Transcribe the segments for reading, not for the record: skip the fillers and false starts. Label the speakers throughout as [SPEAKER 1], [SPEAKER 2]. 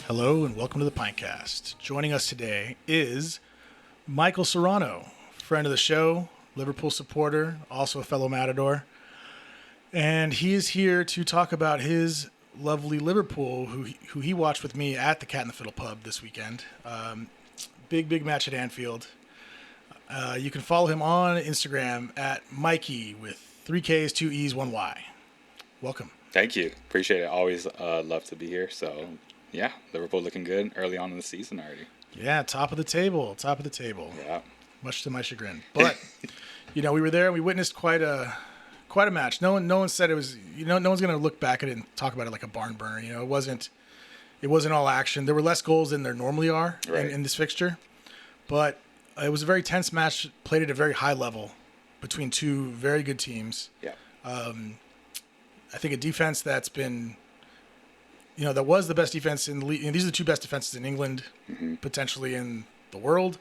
[SPEAKER 1] Hello and welcome to the Pintcast. Joining us today is Michael Serrano, friend of the show, Liverpool supporter, also a fellow Matador. And he is here to talk about his lovely Liverpool, who he watched with me at the Cat and the Fiddle pub this weekend. Big match at Anfield. You can follow him on Instagram at Mikey with 3 Ks, 2 Es, 1 Y. Welcome.
[SPEAKER 2] Thank you. Appreciate it. Always love to be here. So, yeah, Liverpool looking good early on in the season already.
[SPEAKER 1] Yeah, top of the table.
[SPEAKER 2] Yeah.
[SPEAKER 1] Much to my chagrin. But, we were there and we witnessed quite a match. No one said it was, no one's going to look back at it and talk about it like a barn burner. It wasn't all action. There were less goals than there normally are in this fixture. But it was a very tense match, played at a very high level between two very good teams.
[SPEAKER 2] Yeah.
[SPEAKER 1] I think a defense that's been, that was the best defense in the league. These are the two best defenses in England, potentially in the world.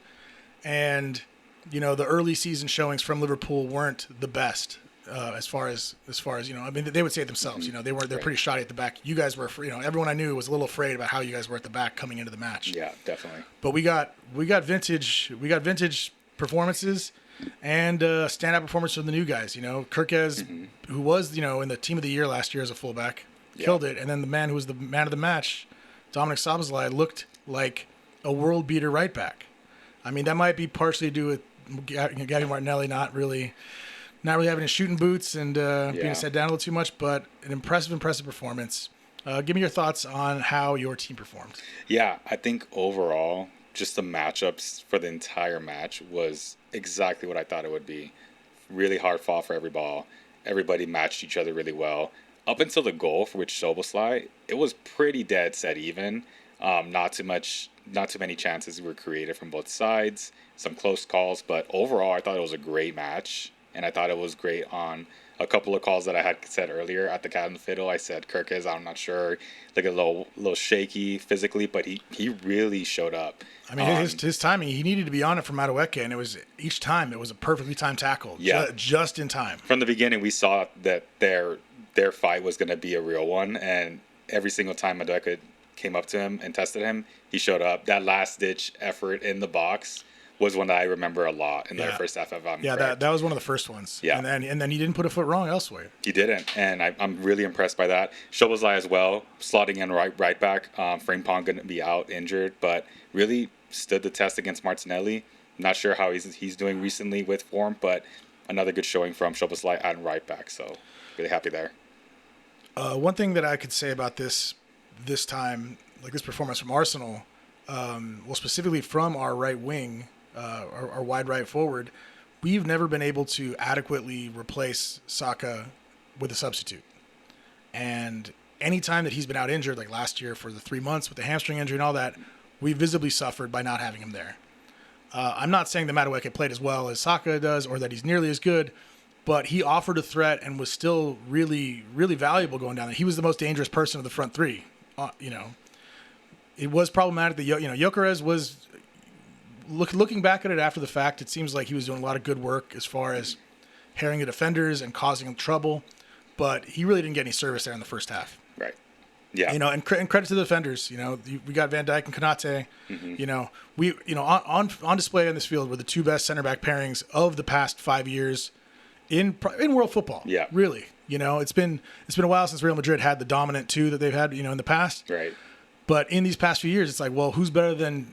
[SPEAKER 1] And, the early season showings from Liverpool weren't the best as far as they would say it themselves. They're pretty shoddy at the back. You guys were, everyone I knew was a little afraid about how you guys were at the back coming into the match.
[SPEAKER 2] Yeah, definitely.
[SPEAKER 1] But we got vintage performances and standout performance from the new guys. Kirkez, who was, in the team of the year last year as a fullback, killed it. And then the man who was the man of the match, Dominic Szoboszlai, looked like a world beater right back. I mean, that might be partially to do with Gabby Martinelli not really having his shooting boots and being his head down a little too much, but an impressive performance. Give me your thoughts on how your team performed.
[SPEAKER 2] Yeah, I think overall, just the matchups for the entire match was exactly what I thought it would be. Really hard fought for every ball. Everybody matched each other really well. Up until the goal for which Szoboszlai, it was pretty dead set even. Not too many chances were created from both sides. Some close calls, but overall, I thought it was a great match, and I thought it was great on a couple of calls that I had said earlier at the Cat and the Fiddle. I said Kirkez, I'm not sure, like a little shaky physically, but he really showed up.
[SPEAKER 1] I mean, his timing, he needed to be on it from Madueke, and each time it was a perfectly timed tackle, just in time.
[SPEAKER 2] From the beginning, we saw that their fight was going to be a real one, and every single time Madueke came up to him and tested him, he showed up. That last-ditch effort in the box was one that I remember a lot in their first half.
[SPEAKER 1] That was one of the first ones.
[SPEAKER 2] Yeah.
[SPEAKER 1] And then he didn't put a foot wrong elsewhere.
[SPEAKER 2] He didn't, and I'm really impressed by that. Szoboszlai as well, slotting in right back. Frimpong going to be out injured, but really stood the test against Martinelli. Not sure how he's doing recently with form, but another good showing from Szoboszlai and right back, so really happy there.
[SPEAKER 1] One thing that I could say about this time, like this performance from Arsenal, specifically from our right wing, our wide right forward, we've never been able to adequately replace Saka with a substitute. And any time that he's been out injured, like last year for the 3 months with the hamstring injury and all that, we visibly suffered by not having him there. I'm not saying that Madueke played as well as Saka does or that he's nearly as good, but he offered a threat and was still really, really valuable going down there. He was the most dangerous person of the front three. It was problematic that Gyökeres was looking back at it after the fact. It seems like he was doing a lot of good work as far as harrying the defenders and causing trouble, but he really didn't get any service there in the first half.
[SPEAKER 2] Right. Yeah.
[SPEAKER 1] And credit to the defenders. We got Van Dijk and Konate. On display on this field were the two best center back pairings of the past 5 years in world football.
[SPEAKER 2] Yeah.
[SPEAKER 1] Really. It's been a while since Real Madrid had the dominant two that they've had, in the past.
[SPEAKER 2] Right.
[SPEAKER 1] But in these past few years, it's like, well, who's better than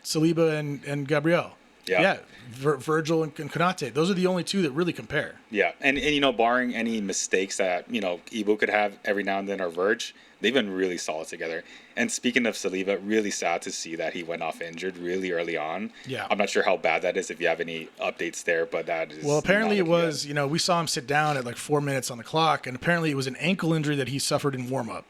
[SPEAKER 1] Saliba and Gabriel? Yeah. Virgil and Konate. Those are the only two that really compare.
[SPEAKER 2] Yeah. And barring any mistakes that, Ibu could have every now and then or Verge, they've been really solid together. And speaking of Saliba, really sad to see that he went off injured really early on.
[SPEAKER 1] Yeah.
[SPEAKER 2] I'm not sure how bad that is, if you have any updates there, but that is...
[SPEAKER 1] Well, apparently it was, we saw him sit down at like 4 minutes on the clock, and apparently it was an ankle injury that he suffered in warm-up.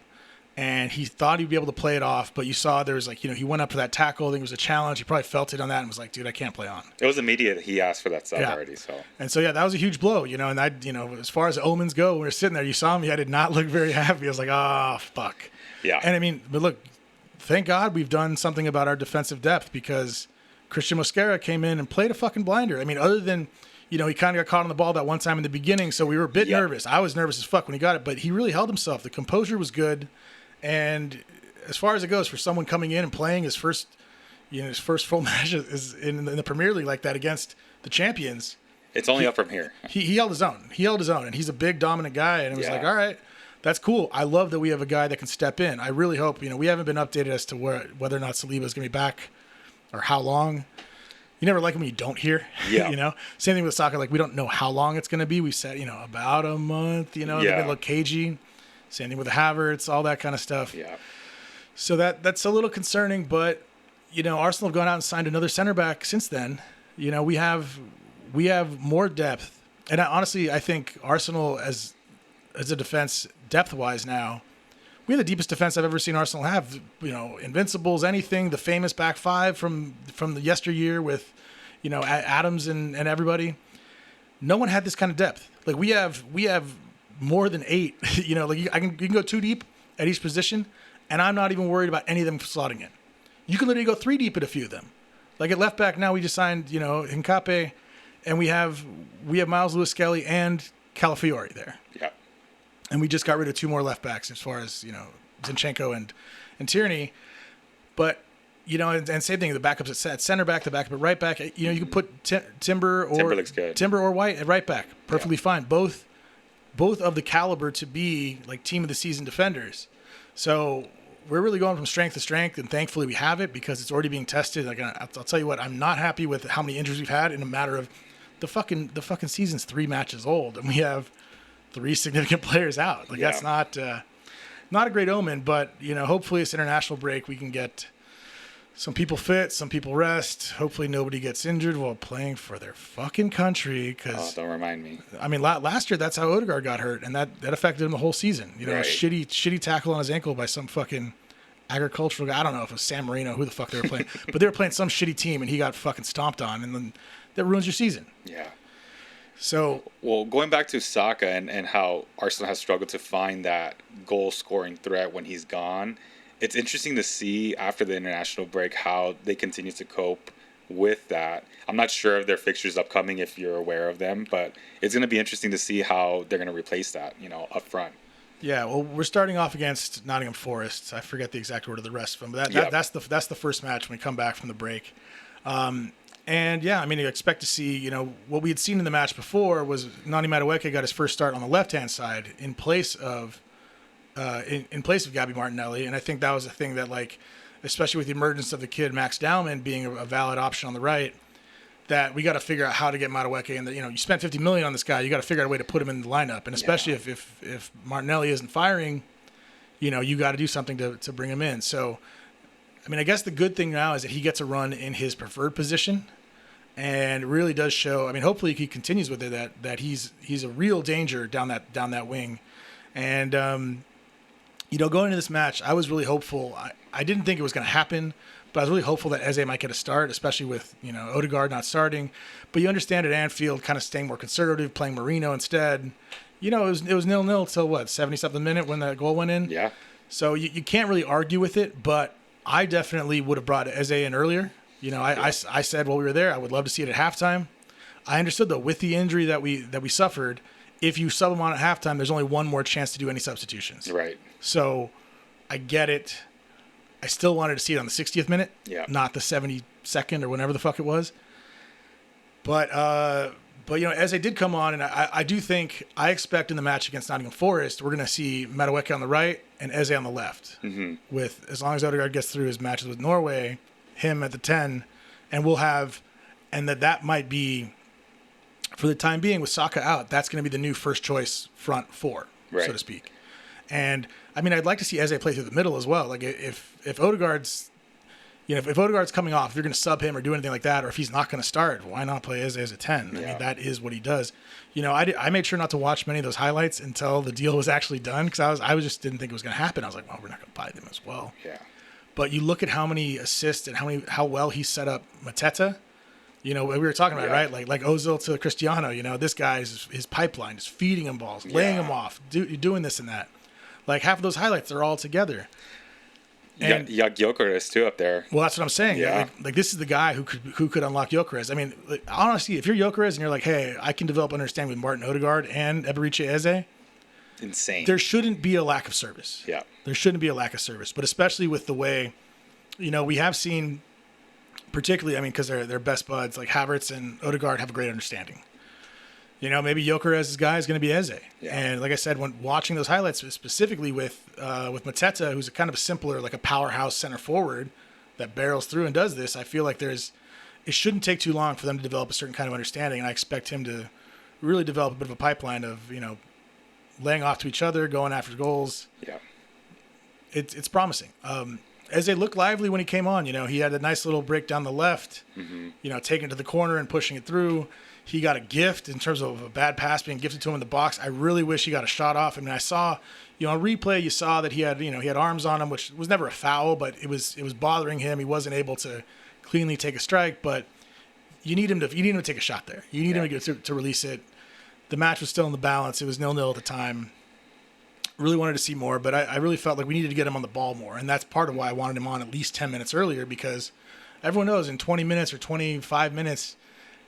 [SPEAKER 1] and he thought he'd be able to play it off, but you saw there was like, he went up for that tackle. I think it was a challenge. He probably felt it on that and was like, dude, I can't play on.
[SPEAKER 2] It was immediate. He asked for that sub already.
[SPEAKER 1] And so, that was a huge blow, and as far as omens go, when we were sitting there, you saw him, he did not look very happy. I was like, oh, fuck.
[SPEAKER 2] Yeah.
[SPEAKER 1] And but look, thank God we've done something about our defensive depth, because Christian Mosquera came in and played a fucking blinder. Other than, he kind of got caught on the ball that one time in the beginning, so we were a bit nervous. I was nervous as fuck when he got it, but he really held himself. The composure was good. And as far as it goes, for someone coming in and playing his first full match is in the Premier League like that against the champions,
[SPEAKER 2] it's only up from here.
[SPEAKER 1] He held his own. And he's a big, dominant guy. And it was like, all right, that's cool. I love that we have a guy that can step in. I really hope, we haven't been updated as to whether or not Saliba is going to be back or how long. You never like it when you don't hear.
[SPEAKER 2] Yeah.
[SPEAKER 1] Same thing with soccer. Like, we don't know how long it's going to be. We said, about a month. They're going to look cagey. Same thing with the Havertz, all that kind of stuff.
[SPEAKER 2] Yeah.
[SPEAKER 1] So that's a little concerning. But Arsenal have gone out and signed another center back since then. We have more depth, and honestly, I think Arsenal as a defense depth wise now, we have the deepest defense I've ever seen Arsenal have. Invincibles, anything. The famous back five from the yesteryear with, Adams and everybody. No one had this kind of depth. Like we have more than 8. You can go 2 deep at each position, and I'm not even worried about any of them slotting in. You can literally go 3 deep at a few of them. Like at left back now, we just signed Hincape, and we have Miles Lewis-Skelly and Calafiori there.
[SPEAKER 2] Yeah.
[SPEAKER 1] And we just got rid of 2 more left backs as far as, Zinchenko and Tierney. But, and same thing, the backups at center back, the backup at right back. You can put Timber or White at right back. Perfectly fine. Both of the caliber to be like team of the season defenders. So we're really going from strength to strength, and thankfully we have it because it's already being tested. Like I'll tell you what, I'm not happy with how many injuries we've had in a matter of the fucking season's 3 matches old, and we have 3 significant players out. Like that's not a great omen, but hopefully this international break we can get some people fit, some people rest. Hopefully nobody gets injured while playing for their fucking country. Cause
[SPEAKER 2] don't remind me.
[SPEAKER 1] Last year that's how Odegaard got hurt, and that affected him the whole season. A shitty tackle on his ankle by some fucking agricultural guy. I don't know if it was San Marino, who the fuck they were playing, but they were playing some shitty team, and he got fucking stomped on, and then that ruins your season.
[SPEAKER 2] Yeah.
[SPEAKER 1] So,
[SPEAKER 2] well, going back to Saka and how Arsenal has struggled to find that goal-scoring threat when he's gone, it's interesting to see after the international break how they continue to cope with that. I'm not sure of their fixtures upcoming if you're aware of them, but it's going to be interesting to see how they're going to replace that, up front.
[SPEAKER 1] Yeah, well, we're starting off against Nottingham Forest. I forget the exact order of the rest of them, but that's the first match when we come back from the break. And yeah, you expect to see, what we had seen in the match before was Nani Madueke got his first start on the left-hand side in place of Gabby Martinelli. And I think that was a thing that, like, especially with the emergence of the kid Max Dowman being a valid option on the right, that we got to figure out how to get Madueke in. You spent $50 million on this guy. You got to figure out a way to put him in the lineup. And especially if Martinelli isn't firing, you got to do something to bring him in. So, I guess the good thing now is that he gets a run in his preferred position, and it really does show. Hopefully he continues with it, that he's a real danger down that wing. And going into this match, I was really hopeful. I didn't think it was going to happen, but I was really hopeful that Eze might get a start, especially with Odegaard not starting. But you understand at Anfield, kind of staying more conservative, playing Marino instead. It was 0-0 till 70-something minute when that goal went in.
[SPEAKER 2] Yeah. So
[SPEAKER 1] you can't really argue with it, but I definitely would have brought Eze in earlier. I said while we were there, I would love to see it at halftime. I understood, though, with the injury that we suffered, if you sub him on at halftime, there's only one more chance to do any substitutions.
[SPEAKER 2] Right.
[SPEAKER 1] So I get it. I still wanted to see it on the 60th minute, not the 72nd or whenever the fuck it was. But Eze did come on, and I do think, I expect in the match against Nottingham Forest, we're going to see Madueke on the right and Eze on the left.
[SPEAKER 2] Mm-hmm.
[SPEAKER 1] With, as long as Odegaard gets through his matches with Norway, him at the 10, and we'll have, and that might be, for the time being, with Saka out, that's going to be the new first choice front four, so to speak. And I'd like to see Eze play through the middle as well. Like if Odegaard's, if Odegaard's coming off, if you're going to sub him or do anything like that, or if he's not going to start, why not play Eze as a 10? I mean, that is what he does. I made sure not to watch many of those highlights until the deal was actually done because I just didn't think it was going to happen. I was like, well, we're not going to buy them as well.
[SPEAKER 2] Yeah.
[SPEAKER 1] But you look at how many assists and how well he set up Mateta. We were talking about it, right? Like Ozil to Cristiano. This guy's his pipeline is feeding him balls, laying him off, doing this and that. Like half of those highlights, they're all together. And
[SPEAKER 2] you got Gyökeres too up there.
[SPEAKER 1] Well, that's what I'm saying.
[SPEAKER 2] Yeah.
[SPEAKER 1] Like this is the guy who could unlock Gyökeres. I mean, honestly, if you're Gyökeres and you're like, hey, I can develop understanding with Martin Odegaard and Eberechi Eze.
[SPEAKER 2] Insane.
[SPEAKER 1] There shouldn't be a lack of service.
[SPEAKER 2] Yeah.
[SPEAKER 1] There shouldn't be a lack of service, but especially with the way, we have seen, particularly, I mean, because they're best buds, like Havertz and Odegaard have a great understanding. Maybe Gyökeres' guy is going to be Eze. Yeah. And like I said, when watching those highlights, specifically with Mateta, who's a kind of a simpler, like a powerhouse center forward that barrels through and does this, I feel like it shouldn't take too long for them to develop a certain kind of understanding. And I expect him to really develop a bit of a pipeline of, laying off to each other, going after goals.
[SPEAKER 2] Yeah.
[SPEAKER 1] It's promising. Eze looked lively when he came on. He had a nice little break down the left, taking it to the corner and pushing it through. He got a gift in terms of a bad pass being gifted to him in the box. I really wish he got a shot off. I mean, I saw, on replay, you saw that he had arms on him, which was never a foul, but it was bothering him. He wasn't able to cleanly take a strike, but you need him to take a shot there. You need him to release it. The match was still in the balance. It was 0-0 at the time. Really wanted to see more, but I really felt like we needed to get him on the ball more, and that's part of why I wanted him on at least 10 minutes earlier, because everyone knows in 20 minutes or 25 minutes,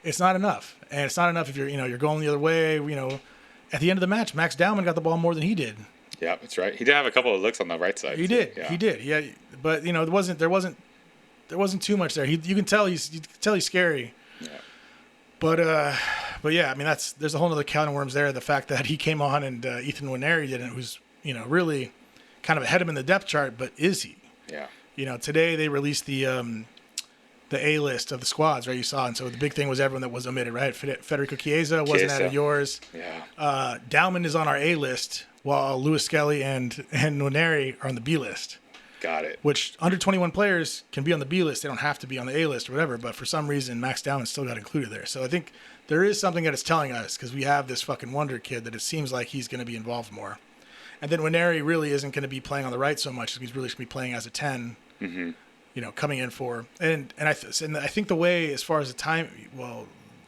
[SPEAKER 1] it's not enough. And it's not enough if you're going the other way. At the end of the match, Max Dowman got the ball more than he did.
[SPEAKER 2] Yeah, that's right. He did have a couple of looks on the right side.
[SPEAKER 1] He did. Yeah, but there wasn't too much there. You can tell he's scary.
[SPEAKER 2] Yeah.
[SPEAKER 1] But yeah, I mean there's a whole other can of worms there. The fact that he came on and Ethan Nwaneri didn't, who's really kind of ahead of him in the depth chart, but is he?
[SPEAKER 2] Yeah.
[SPEAKER 1] Today they released the A list of the squads, right? You saw, and so the big thing was everyone that was omitted, right? Federico Chiesa wasn't out of yours.
[SPEAKER 2] Yeah.
[SPEAKER 1] Dowman is on our A list, while Lewis Skelly and Nwaneri are on the B list.
[SPEAKER 2] Got it.
[SPEAKER 1] Which under 21 players can be on the B list. They don't have to be on the A list or whatever. But for some reason, Max Dowman still got included there. So I think there is something that it's telling us, because we have this fucking wonder kid that it seems like he's going to be involved more. And then Nwaneri really isn't going to be playing on the right so much. He's really going to be playing as a 10. Mm-hmm. Coming in for and I think the way as far as the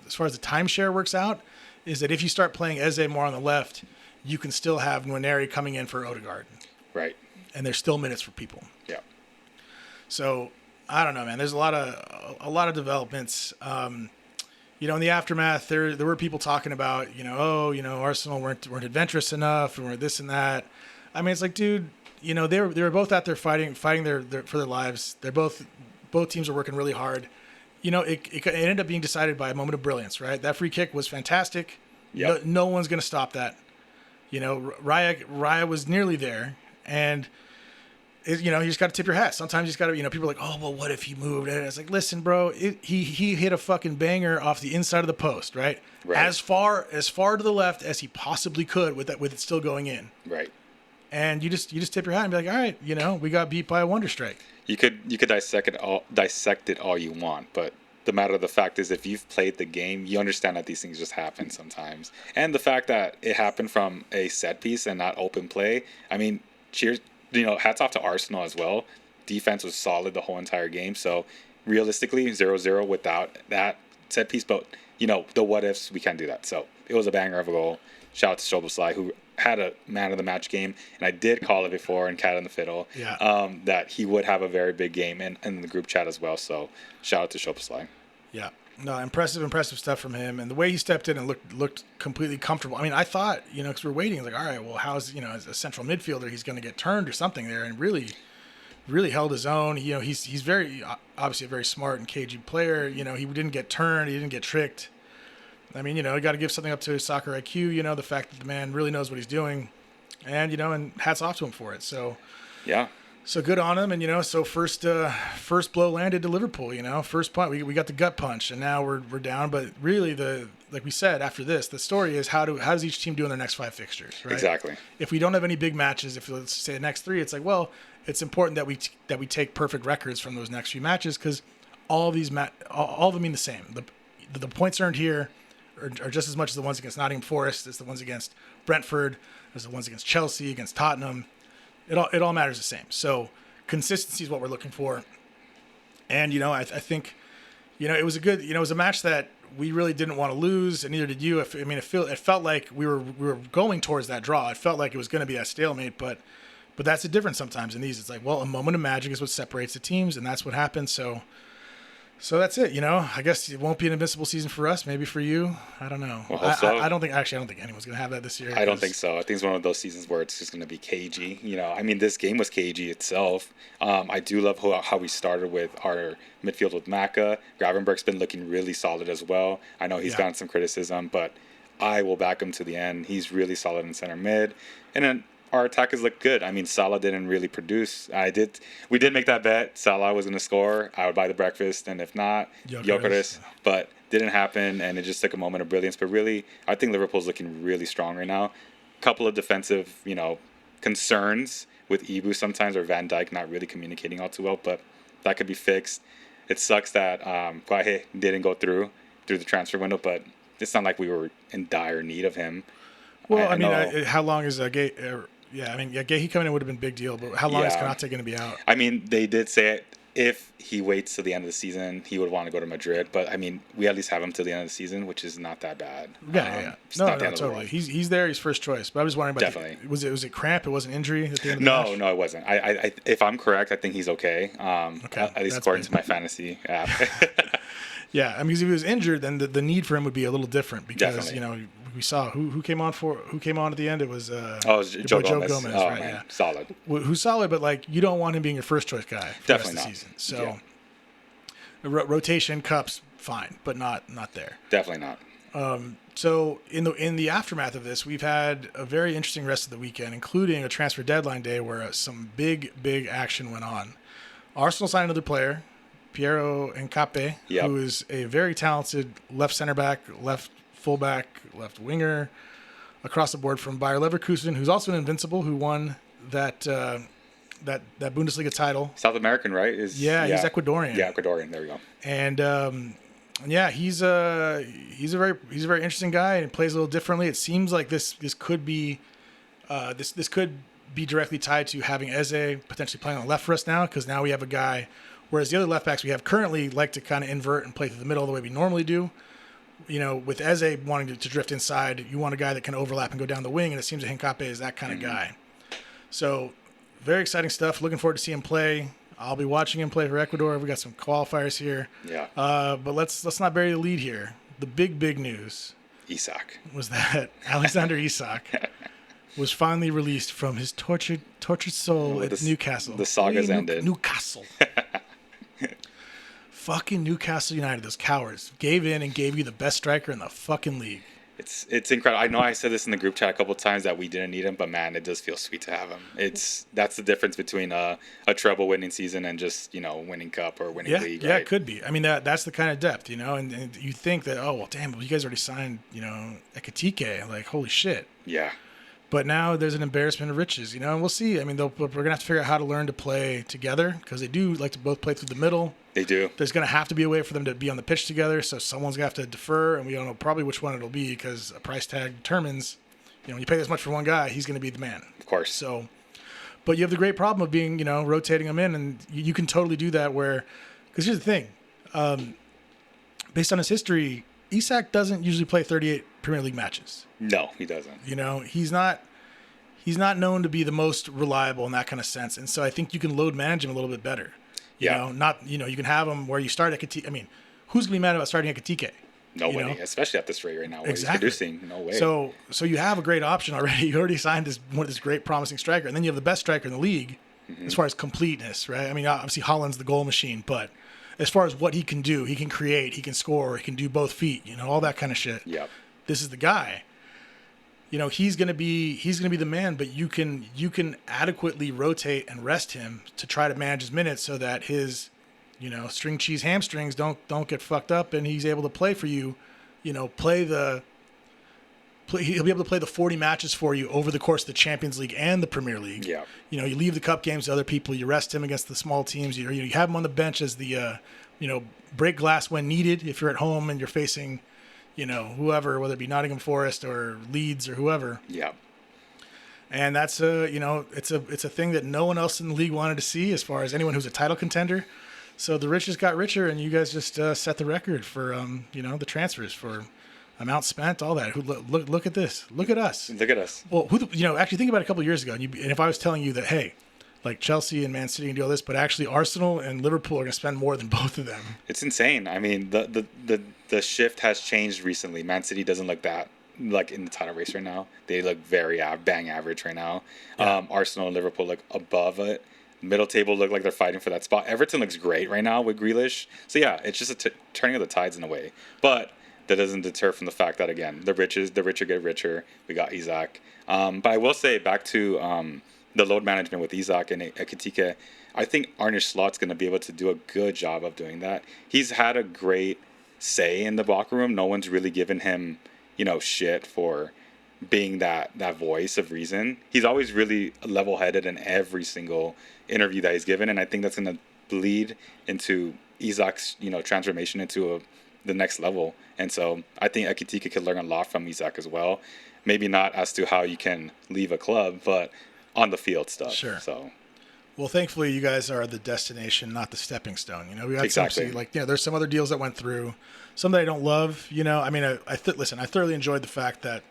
[SPEAKER 1] timeshare works out is that if you start playing Eze more on the left, you can still have Nwaneri coming in for Odegaard.
[SPEAKER 2] Right.
[SPEAKER 1] And there's still minutes for people.
[SPEAKER 2] Yeah. So
[SPEAKER 1] I don't know, man. There's a lot of developments. In the aftermath, there were people talking about, Arsenal weren't adventurous enough, and weren't this and that. I mean, it's like, dude, they were both out there fighting their for their lives. Both teams are working really hard. It ended up being decided by a moment of brilliance, right? That free kick was fantastic.
[SPEAKER 2] Yep.
[SPEAKER 1] No one's going to stop that. Raya was nearly there, and you just got to tip your hat. Sometimes you just got to, people are like, oh, well, what if he moved? And it's like, listen, bro, he hit a fucking banger off the inside of the post, right? As far to the left as he possibly could with it still going in.
[SPEAKER 2] Right.
[SPEAKER 1] And you just tip your hat and be like, all right, we got beat by a wonder strike.
[SPEAKER 2] You could dissect it all you want, but the matter of the fact is, if you've played the game, you understand that these things just happen sometimes. And the fact that it happened from a set piece and not open play, I mean, cheers, hats off to Arsenal as well. Defense was solid the whole entire game. So realistically, 0-0 without that set piece, but the what ifs, we can't do that. So it was a banger of a goal. Shout out to Szoboszlai, who had a man of the match game, and I did call it before in Cat on the Fiddle, that he would have a very big game in the group chat as well. So shout out to Szoboszlai.
[SPEAKER 1] Yeah, no, impressive stuff from him, and the way he stepped in and looked completely comfortable. I mean, I thought, because we're waiting, like, all right, well, how's as a central midfielder, he's going to get turned or something there, and really held his own. He's very obviously a very smart and cagey player. He didn't get turned, he didn't get tricked. I mean, you got to give something up to his soccer IQ, the fact that the man really knows what he's doing, and, and hats off to him for it. So,
[SPEAKER 2] yeah.
[SPEAKER 1] So good on him. And, so first blow landed to Liverpool, first punch, we got the gut punch, and now we're down. But really like we said, after this, the story is how does each team do in their next 5 fixtures, right?
[SPEAKER 2] Exactly.
[SPEAKER 1] If we don't have any big matches, if let's say the next 3, it's like, well, it's important that we take perfect records from those next few matches, because all of these all of them mean the same. The points earned here are just as much as the ones against Nottingham Forest, as the ones against Brentford, as the ones against Chelsea, against Tottenham. It all matters the same. So consistency is what we're looking for. And I think it was it was a match that we really didn't want to lose, and neither did you. It felt like we were going towards that draw. It felt like it was going to be a stalemate, but that's the difference sometimes in these. It's like, well, a moment of magic is what separates the teams, and that's what happened. So that's it. I guess it won't be an invincible season for us. Maybe for you. I don't know.
[SPEAKER 2] Well, so.
[SPEAKER 1] I don't think anyone's going to have that this year.
[SPEAKER 2] I don't think so. I think it's one of those seasons where it's just going to be cagey. This game was cagey itself. I do love how we started with our midfield with Maka. Gravenberg's been looking really solid as well. I know he's gotten some criticism, but I will back him to the end. He's really solid in center mid. And then our attackers look good. Salah didn't really produce. We did make that bet. Salah was going to score. I would buy the breakfast, and if not, Gyökeres. But didn't happen, and it just took a moment of brilliance. But really, I think Liverpool's looking really strong right now. Couple of defensive, concerns with Ibu sometimes, or Van Dijk not really communicating all too well, but that could be fixed. It sucks that Guahe didn't go through the transfer window, but it's not like we were in dire need of him.
[SPEAKER 1] Well, how long is Gay? Gay coming in would have been a big deal, but how long is Konate going to be out?
[SPEAKER 2] They did say if he waits till the end of the season, he would want to go to Madrid. But we at least have him till the end of the season, which is not that bad.
[SPEAKER 1] Yeah. No, totally. He's there. He's first choice. But I was wondering about
[SPEAKER 2] definitely.
[SPEAKER 1] Was it cramp? It wasn't injury at the end of the match?
[SPEAKER 2] No, it wasn't. I if I'm correct, I think he's okay. At least according to my fantasy app.
[SPEAKER 1] Yeah, because if he was injured, then the need for him would be a little different, because
[SPEAKER 2] definitely.
[SPEAKER 1] We saw who came on at the end. It was
[SPEAKER 2] it was Joe Gomez.
[SPEAKER 1] Right?
[SPEAKER 2] Man.
[SPEAKER 1] Yeah,
[SPEAKER 2] solid.
[SPEAKER 1] Who's solid, but you don't want him being your first choice guy for
[SPEAKER 2] definitely
[SPEAKER 1] the rest of the season. So rotation cups fine, but not there.
[SPEAKER 2] Definitely not.
[SPEAKER 1] So in the aftermath of this, we've had a very interesting rest of the weekend, including a transfer deadline day where some big action went on. Arsenal signed another player, Piero Nkape, who is a very talented left center back, left fullback, left winger, across the board from Bayer Leverkusen, who's also an invincible, who won that Bundesliga title.
[SPEAKER 2] South American, right?
[SPEAKER 1] He's Ecuadorian.
[SPEAKER 2] Yeah, Ecuadorian. There we go.
[SPEAKER 1] And he's a very interesting guy, and plays a little differently. It seems like this could be this could be directly tied to having Eze potentially playing on the left for us now, because now we have a guy. Whereas the other left backs we have currently like to kind of invert and play through the middle the way we normally do. With Eze wanting to drift inside, you want a guy that can overlap and go down the wing, and it seems that Nkape is that kind of guy. So, very exciting stuff. Looking forward to seeing him play. I'll be watching him play for Ecuador. We got some qualifiers here.
[SPEAKER 2] Yeah.
[SPEAKER 1] But let's not bury the lead here. The big news was that Alexander Isak was finally released from his tortured soul at Newcastle.
[SPEAKER 2] The saga's ended.
[SPEAKER 1] Newcastle. Fucking Newcastle United, those cowards, gave in and gave you the best striker in the fucking league.
[SPEAKER 2] It's incredible. I know I said this in the group chat a couple of times that we didn't need him, but man, it does feel sweet to have him. That's the difference between a treble winning season and just winning cup or winning league.
[SPEAKER 1] Yeah,
[SPEAKER 2] right?
[SPEAKER 1] it could be. That's the kind of depth, and you think that, oh well, damn, you guys already signed Ekitike, like holy shit.
[SPEAKER 2] Yeah.
[SPEAKER 1] But now there's an embarrassment of riches, and we'll see. We're gonna have to figure out how to learn to play together, because they do like to both play through the middle.
[SPEAKER 2] They do.
[SPEAKER 1] There's going to have to be a way for them to be on the pitch together, so someone's going to have to defer, and we don't know probably which one it'll be, because a price tag determines, when you pay this much for one guy, he's going to be the man.
[SPEAKER 2] Of course.
[SPEAKER 1] So, but you have the great problem of being, rotating them in, and you can totally do that because here's the thing. Based on his history, Isak doesn't usually play 38 Premier League matches.
[SPEAKER 2] No, he doesn't.
[SPEAKER 1] He's not known to be the most reliable in that kind of sense, and so I think you can load manage him a little bit better. You can have him where you start Ekitike. Who's going to be mad about starting Ekitike?
[SPEAKER 2] Nobody, especially at this rate right now where
[SPEAKER 1] exactly.
[SPEAKER 2] He's producing. No way.
[SPEAKER 1] So you have a great option already. You already signed this great promising striker, and then you have the best striker in the league as far as completeness, right? Obviously Haaland's the goal machine, but as far as what he can do, he can create, he can score, he can do both feet, all that kind of shit.
[SPEAKER 2] Yep.
[SPEAKER 1] This is the guy. He's gonna be the man, but you can adequately rotate and rest him to try to manage his minutes so that his, string cheese hamstrings don't get fucked up, and he's able to play for you, play the He'll be able to play the 40 matches for you over the course of the Champions League and the Premier League.
[SPEAKER 2] Yeah.
[SPEAKER 1] You know, you leave the cup games to other people. You rest him against the small teams. You have him on the bench as the, break glass when needed. If you're at home and you're facing, whoever, whether it be Nottingham Forest or Leeds or whoever.
[SPEAKER 2] Yeah.
[SPEAKER 1] And that's it's a thing that no one else in the league wanted to see as far as anyone who's a title contender. So the richest got richer, and you guys just set the record for the transfers for amount spent, all that. Look at this. Look at us.
[SPEAKER 2] Look at us.
[SPEAKER 1] Well, actually think about it a couple of years ago, and if I was telling you that, hey, like Chelsea and Man City can do all this, but actually Arsenal and Liverpool are going to spend more than both of them.
[SPEAKER 2] It's insane. I mean, the shift has changed recently. Man City doesn't look that like in the title race right now. They look very bang average right now. Yeah. Arsenal and Liverpool look above it. Middle table look like they're fighting for that spot. Everton looks great right now with Grealish. So yeah, it's just a turning of the tides in a way. But that doesn't deter from the fact that, again, the richer get richer. We got Isak. But I will say, back to the load management with Isak and Ekitike, I think Arne Slot's going to be able to do a good job of doing that. He's had a great say in the locker room. No one's really given him, shit for being that voice of reason. He's always really level-headed in every single interview that he's given, and I think that's going to bleed into Isak's, transformation into the next level. And so I think Ekitike could learn a lot from Isak as well. Maybe not as to how you can leave a club, but on the field stuff.
[SPEAKER 1] Sure.
[SPEAKER 2] So,
[SPEAKER 1] well, thankfully you guys are the destination, not the stepping stone. We got
[SPEAKER 2] exactly.
[SPEAKER 1] There's some other deals that went through, some that I don't love. I mean, I thoroughly enjoyed the fact that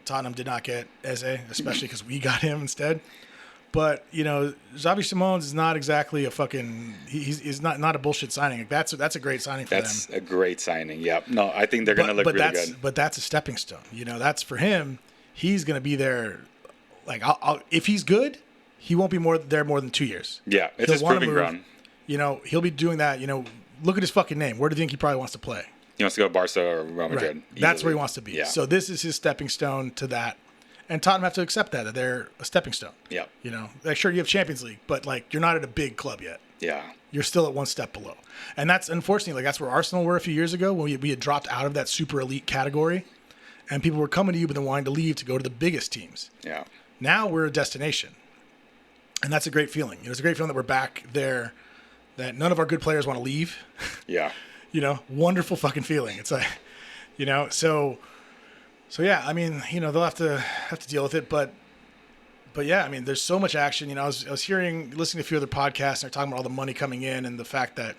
[SPEAKER 1] Tottenham did not get Eze, especially because we got him instead. But Xavi Simons is not exactly a fucking. He's not a bullshit signing. That's a great signing for them.
[SPEAKER 2] That's a great signing. Yep. No, I think they're going to look really good.
[SPEAKER 1] But that's a stepping stone. That's for him. He's going to be there. Like, if he's good, he won't be there more than 2 years.
[SPEAKER 2] Yeah, it's his proving ground.
[SPEAKER 1] He'll be doing that. Look at his fucking name. Where do you think he probably wants to play?
[SPEAKER 2] He wants to go to Barca or Real Madrid.
[SPEAKER 1] Right. That's where he wants to be.
[SPEAKER 2] Yeah.
[SPEAKER 1] So this is his stepping stone to that. And Tottenham have to accept that they're a stepping stone.
[SPEAKER 2] Yeah.
[SPEAKER 1] Sure, you have Champions League, but you're not at a big club yet.
[SPEAKER 2] Yeah.
[SPEAKER 1] You're still at one step below. And that's unfortunately, that's where Arsenal were a few years ago when we had dropped out of that super elite category and people were coming to you but then wanting to leave to go to the biggest teams.
[SPEAKER 2] Yeah.
[SPEAKER 1] Now we're a destination. And that's a great feeling. It's a great feeling that we're back there, that none of our good players want to leave.
[SPEAKER 2] Yeah.
[SPEAKER 1] Wonderful fucking feeling. It's like, so yeah, I mean, they'll have to deal with it, but yeah, I mean, there's so much action. I was listening to a few other podcasts, and they're talking about all the money coming in and the fact that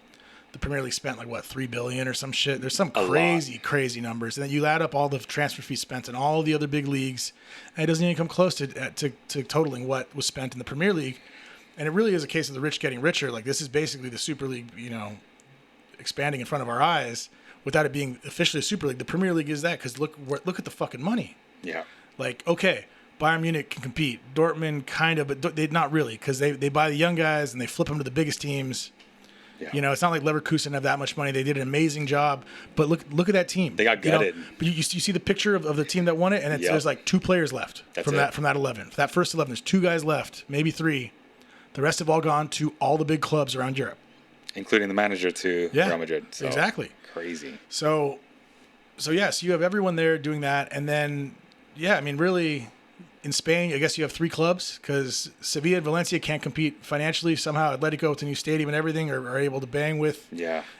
[SPEAKER 1] the Premier League spent $3 billion or some shit. There's some crazy numbers, and then you add up all the transfer fees spent in all the other big leagues, and it doesn't even come close to totaling what was spent in the Premier League. And it really is a case of the rich getting richer. Like, this is basically the Super League, expanding in front of our eyes. Without it being officially a Super League, the Premier League is that, because look at the fucking money.
[SPEAKER 2] Yeah.
[SPEAKER 1] Okay, Bayern Munich can compete. Dortmund kind of, but they not really, because they buy the young guys and they flip them to the biggest teams. Yeah. It's not like Leverkusen have that much money. They did an amazing job, but look at that team.
[SPEAKER 2] They got gutted.
[SPEAKER 1] But you see the picture of the team that won it, and there's 2 players left from that 11. For that first 11, there's 2 guys left, maybe 3. The rest have all gone to all the big clubs around Europe,
[SPEAKER 2] including the manager to Real Madrid. So.
[SPEAKER 1] Exactly.
[SPEAKER 2] Crazy.
[SPEAKER 1] So yes, you have everyone there doing that, and then I mean, really, in Spain, I guess you have 3 clubs because Sevilla and Valencia can't compete financially. Somehow, Atletico with the new stadium and everything are able to bang with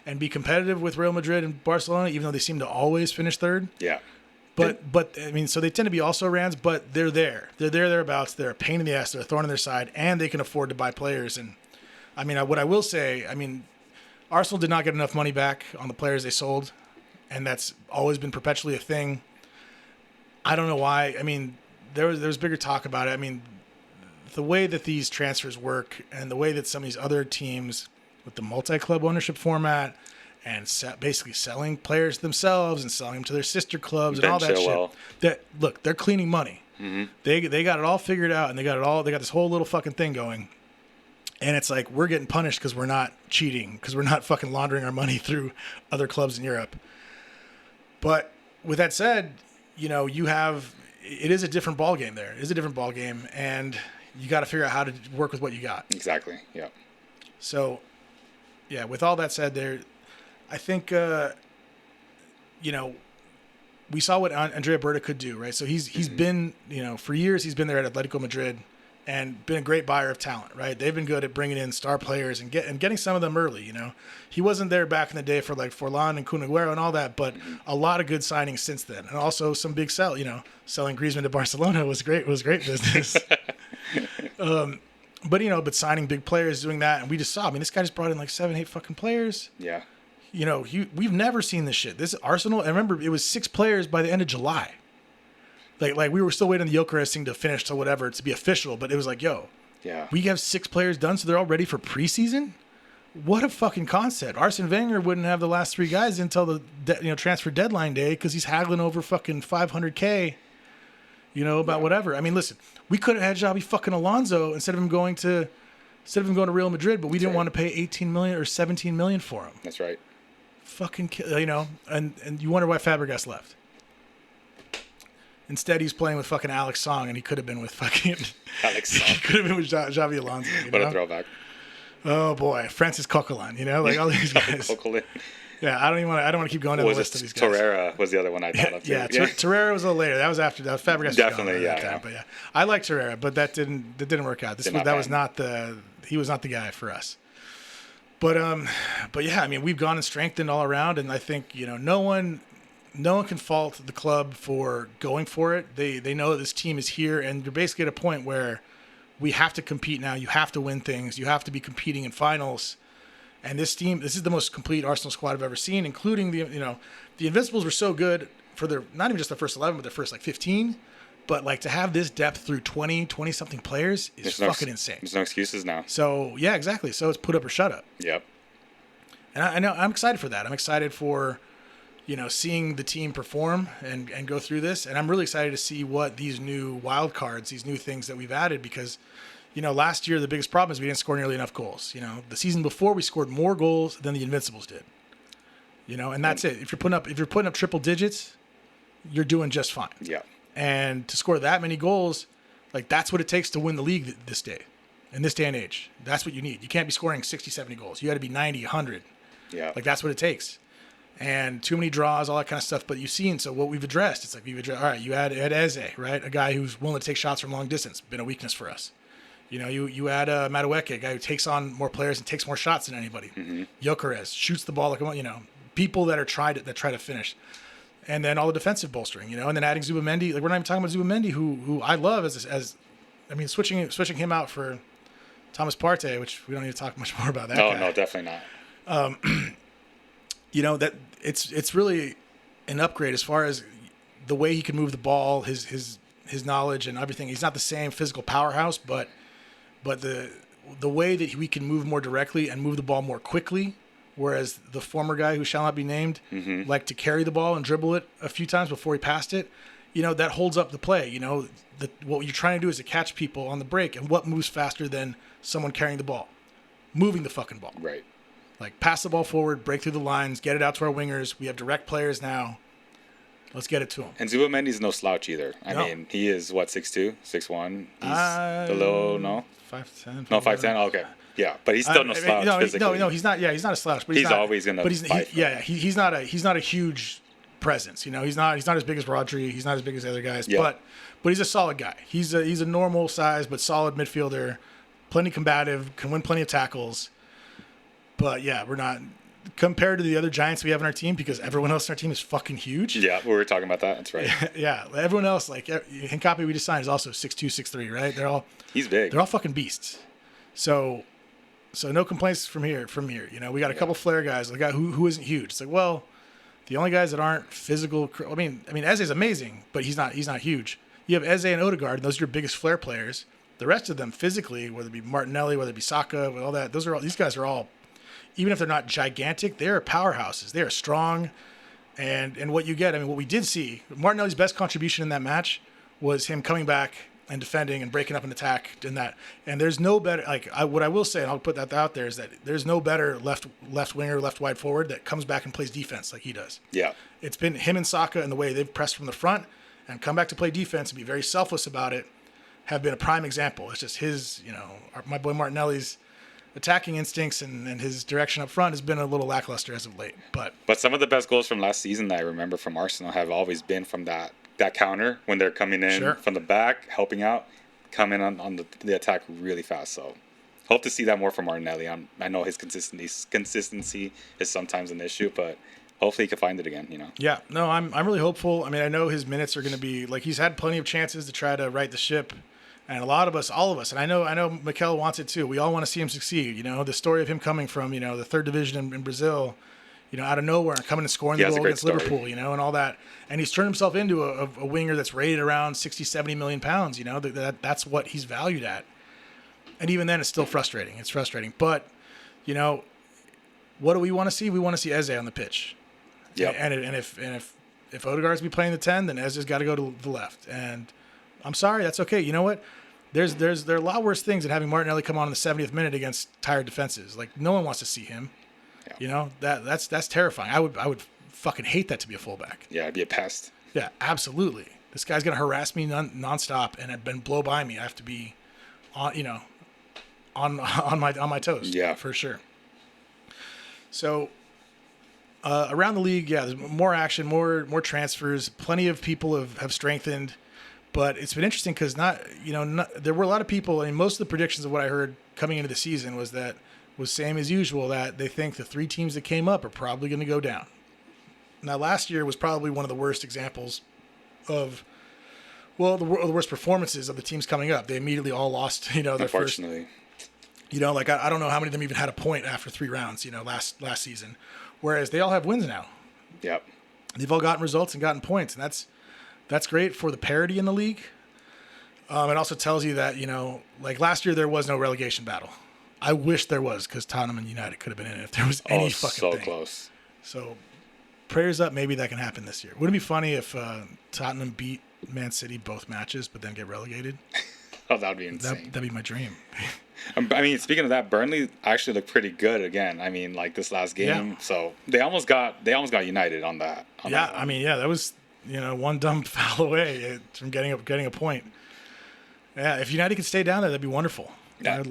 [SPEAKER 1] and be competitive with Real Madrid and Barcelona, even though they seem to always finish third.
[SPEAKER 2] Yeah.
[SPEAKER 1] But I mean, so they tend to be also Rans, but they're there. They're thereabouts. They're a pain in the ass. They're a thorn in their side, and they can afford to buy players. And I mean, what I will say, I mean, Arsenal did not get enough money back on the players they sold, and that's always been perpetually a thing. I don't know why. I mean, there was bigger talk about it. I mean, the way that these transfers work and the way that some of these other teams with the multi-club ownership format and basically selling players themselves and selling them to their sister clubs and all that shit. They're cleaning money. Mm-hmm. They got it all figured out, and they got this whole little fucking thing going. And it's like, we're getting punished because we're not cheating, because we're not fucking laundering our money through other clubs in Europe. But with that said, it is a different ballgame there. It is a different ballgame, and you got to figure out how to work with what you got.
[SPEAKER 2] Exactly, yeah.
[SPEAKER 1] So, with all that said, I think, we saw what Andrea Berta could do, right? So he's been, for years he's been there at Atletico Madrid and been a great buyer of talent, right? They've been good at bringing in star players and getting some of them early, He wasn't there back in the day for like Forlan and Kun Agüero and all that, but a lot of good signings since then. And also some big selling Griezmann to Barcelona was great business. But signing big players, doing that, and we just saw, this guy just brought in like 7-8 fucking players.
[SPEAKER 2] Yeah.
[SPEAKER 1] We've never seen this shit. This Arsenal, I remember it was 6 players by the end of July. Like we were still waiting on the Gyökeres thing to finish to whatever to be official, but it was like, we have 6 players done, so they're all ready for preseason. What a fucking concept! Arsene Wenger wouldn't have the last 3 guys until the transfer deadline day because he's haggling over fucking $500K. About whatever. Listen, we could have had Xabi fucking Alonso instead of him going to Real Madrid, but we didn't want to pay 18 million or 17 million for him.
[SPEAKER 2] That's right.
[SPEAKER 1] Fucking, and you wonder why Fabregas left. Instead, he's playing with fucking Alex Song, and he could have been with fucking
[SPEAKER 2] Alex Song.
[SPEAKER 1] He could have been with Xabi Alonso.
[SPEAKER 2] What a throwback.
[SPEAKER 1] Oh boy, Francis Coquelin, like all these guys. Yeah, I don't want to keep going down the list of these guys.
[SPEAKER 2] Torreira was the other one I thought of too.
[SPEAKER 1] Yeah, Torreira was a little later. That was after that. Fabregas
[SPEAKER 2] definitely,
[SPEAKER 1] was gone but I like Torreira, but that didn't work out. He was not the guy for us. But yeah, we've gone and strengthened all around, and I think no one can fault the club for going for it. They know that this team is here, and you're basically at a point where we have to compete now. You have to win things. You have to be competing in finals. And this team, this is the most complete Arsenal squad I've ever seen, including the Invincibles were so good for their not even just the first 11, but their first 15. But to have this depth through 20 something players is fucking insane.
[SPEAKER 2] There's no excuses now.
[SPEAKER 1] So yeah, exactly. So it's put up or shut up.
[SPEAKER 2] Yep.
[SPEAKER 1] And I know I'm excited for that. I'm excited for seeing the team perform and go through this. And I'm really excited to see what these new wild cards, these new things that we've added, because last year the biggest problem is we didn't score nearly enough goals. The season before we scored more goals than the Invincibles did. And that's it. If you're putting up triple digits, you're doing just fine.
[SPEAKER 2] Yeah.
[SPEAKER 1] And to score that many goals, that's what it takes to win the league this day. In this day and age, that's what you need. You can't be scoring 60, 70 goals. You got to be 90, 100.
[SPEAKER 2] Yeah.
[SPEAKER 1] That's what it takes. And too many draws, all that kind of stuff. But you've seen, so what we've addressed, it's all right, you add Eze, right? A guy who's willing to take shots from long distance, been a weakness for us. You add Madueke, a guy who takes on more players and takes more shots than anybody. Mm-hmm. Gyökeres shoots the ball people that try to finish. And then all the defensive bolstering, and then adding Zubamendi. We're not even talking about Zubamendi, who I love as switching him out for Thomas Partey, which we don't need to talk much more about that.
[SPEAKER 2] No, definitely not.
[SPEAKER 1] That it's really an upgrade as far as the way he can move the ball, his knowledge and everything. He's not the same physical powerhouse, but the way that we can move more directly and move the ball more quickly. Whereas the former guy who shall not be named liked to carry the ball and dribble it a few times before he passed it, that holds up the play. What you're trying to do is to catch people on the break, and what moves faster than someone carrying the ball? Moving the fucking ball.
[SPEAKER 2] Right.
[SPEAKER 1] Pass the ball forward, break through the lines, get it out to our wingers. We have direct players now. Let's get it to him.
[SPEAKER 2] And Zubamendi's no slouch either. I mean, he is, 6'2", 6'1"? He's below, no?
[SPEAKER 1] 5'10".
[SPEAKER 2] No, 5'10", okay. Yeah, but he's still no slouch physically.
[SPEAKER 1] No, he's not. Yeah, he's not a slouch. But
[SPEAKER 2] he's always going to fight.
[SPEAKER 1] He's not a huge presence. He's not as big as Rodri. He's not as big as the other guys. Yeah. But he's a solid guy. He's a normal size but solid midfielder, plenty combative, can win plenty of tackles. But yeah, we're not compared to the other giants we have in our team, because everyone else in our team is fucking huge.
[SPEAKER 2] Yeah, we were talking about that. That's right.
[SPEAKER 1] Yeah, everyone else, Hincapi we just signed, is also 6'2", 6'3", right?
[SPEAKER 2] He's big.
[SPEAKER 1] They're all fucking beasts. So no complaints from here. We got a couple flair guys, a guy who isn't huge. It's the only guys that aren't physical. I mean, Eze's amazing, but he's not huge. You have Eze and Odegaard, and those are your biggest flair players. The rest of them physically, whether it be Martinelli, whether it be Saka, all that, these guys are all, even if they're not gigantic, they're powerhouses. They are strong, and what you get. What we did see, Martinelli's best contribution in that match was him coming back and defending and breaking up an attack and that. And there's no better, what I will say, and I'll put that out there, is that there's no better left winger, left wide forward that comes back and plays defense like he does. Yeah. It's been him and Saka, and the way they've pressed from the front and come back to play defense and be very selfless about it have been a prime example. It's just my boy Martinelli's attacking instincts and his direction up front has been a little lackluster as of late. But
[SPEAKER 2] some of the best goals from last season that I remember from Arsenal have always been from that counter when they're coming in from the back, helping out, coming on the attack really fast. So hope to see that more from Martinelli. I know his consistency is sometimes an issue, but hopefully he can find it again, you know.
[SPEAKER 1] Yeah, no, I'm really hopeful. I mean, I know his minutes are going to be like he's had plenty of chances to try to right the ship, and all of us, and I know Mikel wants it too. We all want to see him succeed. You know, the story of him coming from the third division in Brazil, out of nowhere and coming and scoring the goal against Liverpool, and all that, and he's turned himself into a winger that's rated around 60, 70 million pounds. That's what he's valued at, and even then, it's still frustrating. It's frustrating, but what do we want to see? We want to see Eze on the pitch.
[SPEAKER 2] Yeah,
[SPEAKER 1] and if Odegaard's be playing the 10, then Eze's got to go to the left. And I'm sorry, that's okay. You know what? There are a lot worse things than having Martinelli come on in the 70th minute against tired defenses. Like no one wants to see him. Yeah. That's terrifying. I would fucking hate that to be a fullback.
[SPEAKER 2] Yeah, I'd be a pest.
[SPEAKER 1] Yeah, absolutely. This guy's gonna harass me nonstop and blow by me. I have to be on my toes.
[SPEAKER 2] Yeah,
[SPEAKER 1] for sure. So. Around the league, there's more action, more transfers. Plenty of people have strengthened, but it's been interesting because there were a lot of people. I mean, most of the predictions of what I heard coming into the season was same as usual, that they think the 3 teams that came up are probably going to go down. Now, last year was probably one of the worst examples of the worst performances of the teams coming up. They immediately all lost, their
[SPEAKER 2] Unfortunately.
[SPEAKER 1] first. I don't know how many of them even had a point after 3 rounds, last season. Whereas they all have wins now.
[SPEAKER 2] Yep.
[SPEAKER 1] They've all gotten results and gotten points, and that's great for the parity in the league. It also tells you that, like last year there was no relegation battle. I wish there was, because Tottenham and United could have been in it if there was any fucking thing.
[SPEAKER 2] So close.
[SPEAKER 1] So prayers up, maybe that can happen this year. Wouldn't it be funny if Tottenham beat Man City both matches but then get relegated?
[SPEAKER 2] Oh, that would be insane.
[SPEAKER 1] That'd be my dream.
[SPEAKER 2] I mean, speaking of that, Burnley actually looked pretty good again. I mean, like this last game. Yeah. So they almost got United on that.
[SPEAKER 1] That was one dumb foul away from getting a point. Yeah, if United could stay down there, that'd be wonderful. Yeah. I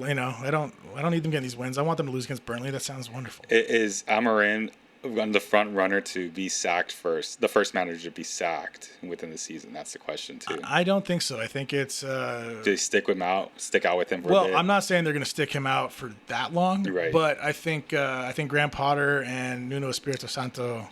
[SPEAKER 1] don't need them getting these wins. I want them to lose against Burnley. That sounds wonderful.
[SPEAKER 2] Is Amarin the front runner to be sacked first? The first manager to be sacked within the season? That's the question too.
[SPEAKER 1] I don't think so. I think it's.
[SPEAKER 2] Do they stick out with him for a bit?
[SPEAKER 1] I'm not saying they're going to stick him out for that long.
[SPEAKER 2] Right.
[SPEAKER 1] But I think Graham Potter and Nuno Espirito Santo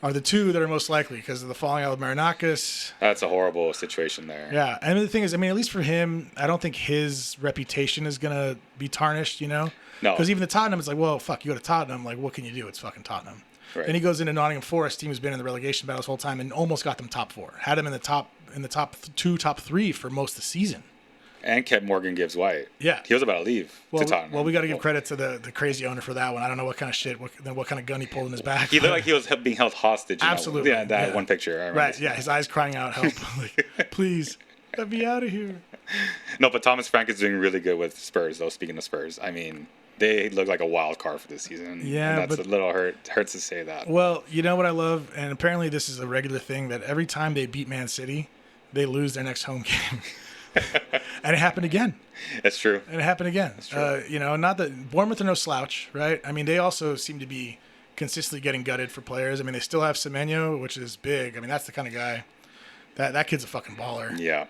[SPEAKER 1] are the 2 that are most likely because of the falling out of Marinakis.
[SPEAKER 2] That's a horrible situation there.
[SPEAKER 1] Yeah, and the thing is, at least for him, I don't think his reputation is going to be tarnished, No. Because even the Tottenham is like, well, fuck, you go to Tottenham, like, what can you do? It's fucking Tottenham. Right. And he goes into Nottingham Forest, team who's been in the relegation battle this whole time and almost got them top 4. Had him in the top 2, top 3 for most of the season.
[SPEAKER 2] And kept Morgan Gibbs White.
[SPEAKER 1] Yeah.
[SPEAKER 2] He was about to leave to Tottenham.
[SPEAKER 1] Well, we got to give credit to the crazy owner for that one. I don't know what kind of shit, what kind of gun he pulled in his back.
[SPEAKER 2] He looked like he was being held hostage.
[SPEAKER 1] Absolutely.
[SPEAKER 2] That one picture.
[SPEAKER 1] Right, yeah. His eyes crying out, help. Like, please, let me out of here.
[SPEAKER 2] No, but Thomas Frank is doing really good with Spurs, though, speaking of Spurs. I mean, they look like a wild card for this season.
[SPEAKER 1] Yeah,
[SPEAKER 2] and that's a little hurts to say that.
[SPEAKER 1] Well, you know what I love? And apparently this is a regular thing, that every time they beat Man City, they lose their next home game. And it happened again.
[SPEAKER 2] That's true.
[SPEAKER 1] And it happened again.
[SPEAKER 2] That's true.
[SPEAKER 1] Not that Bournemouth are no slouch, right? I mean, they also seem to be consistently getting gutted for players. I mean, they still have Semenyo, which is big. I mean, that's the kind of guy that kid's a fucking baller.
[SPEAKER 2] Yeah.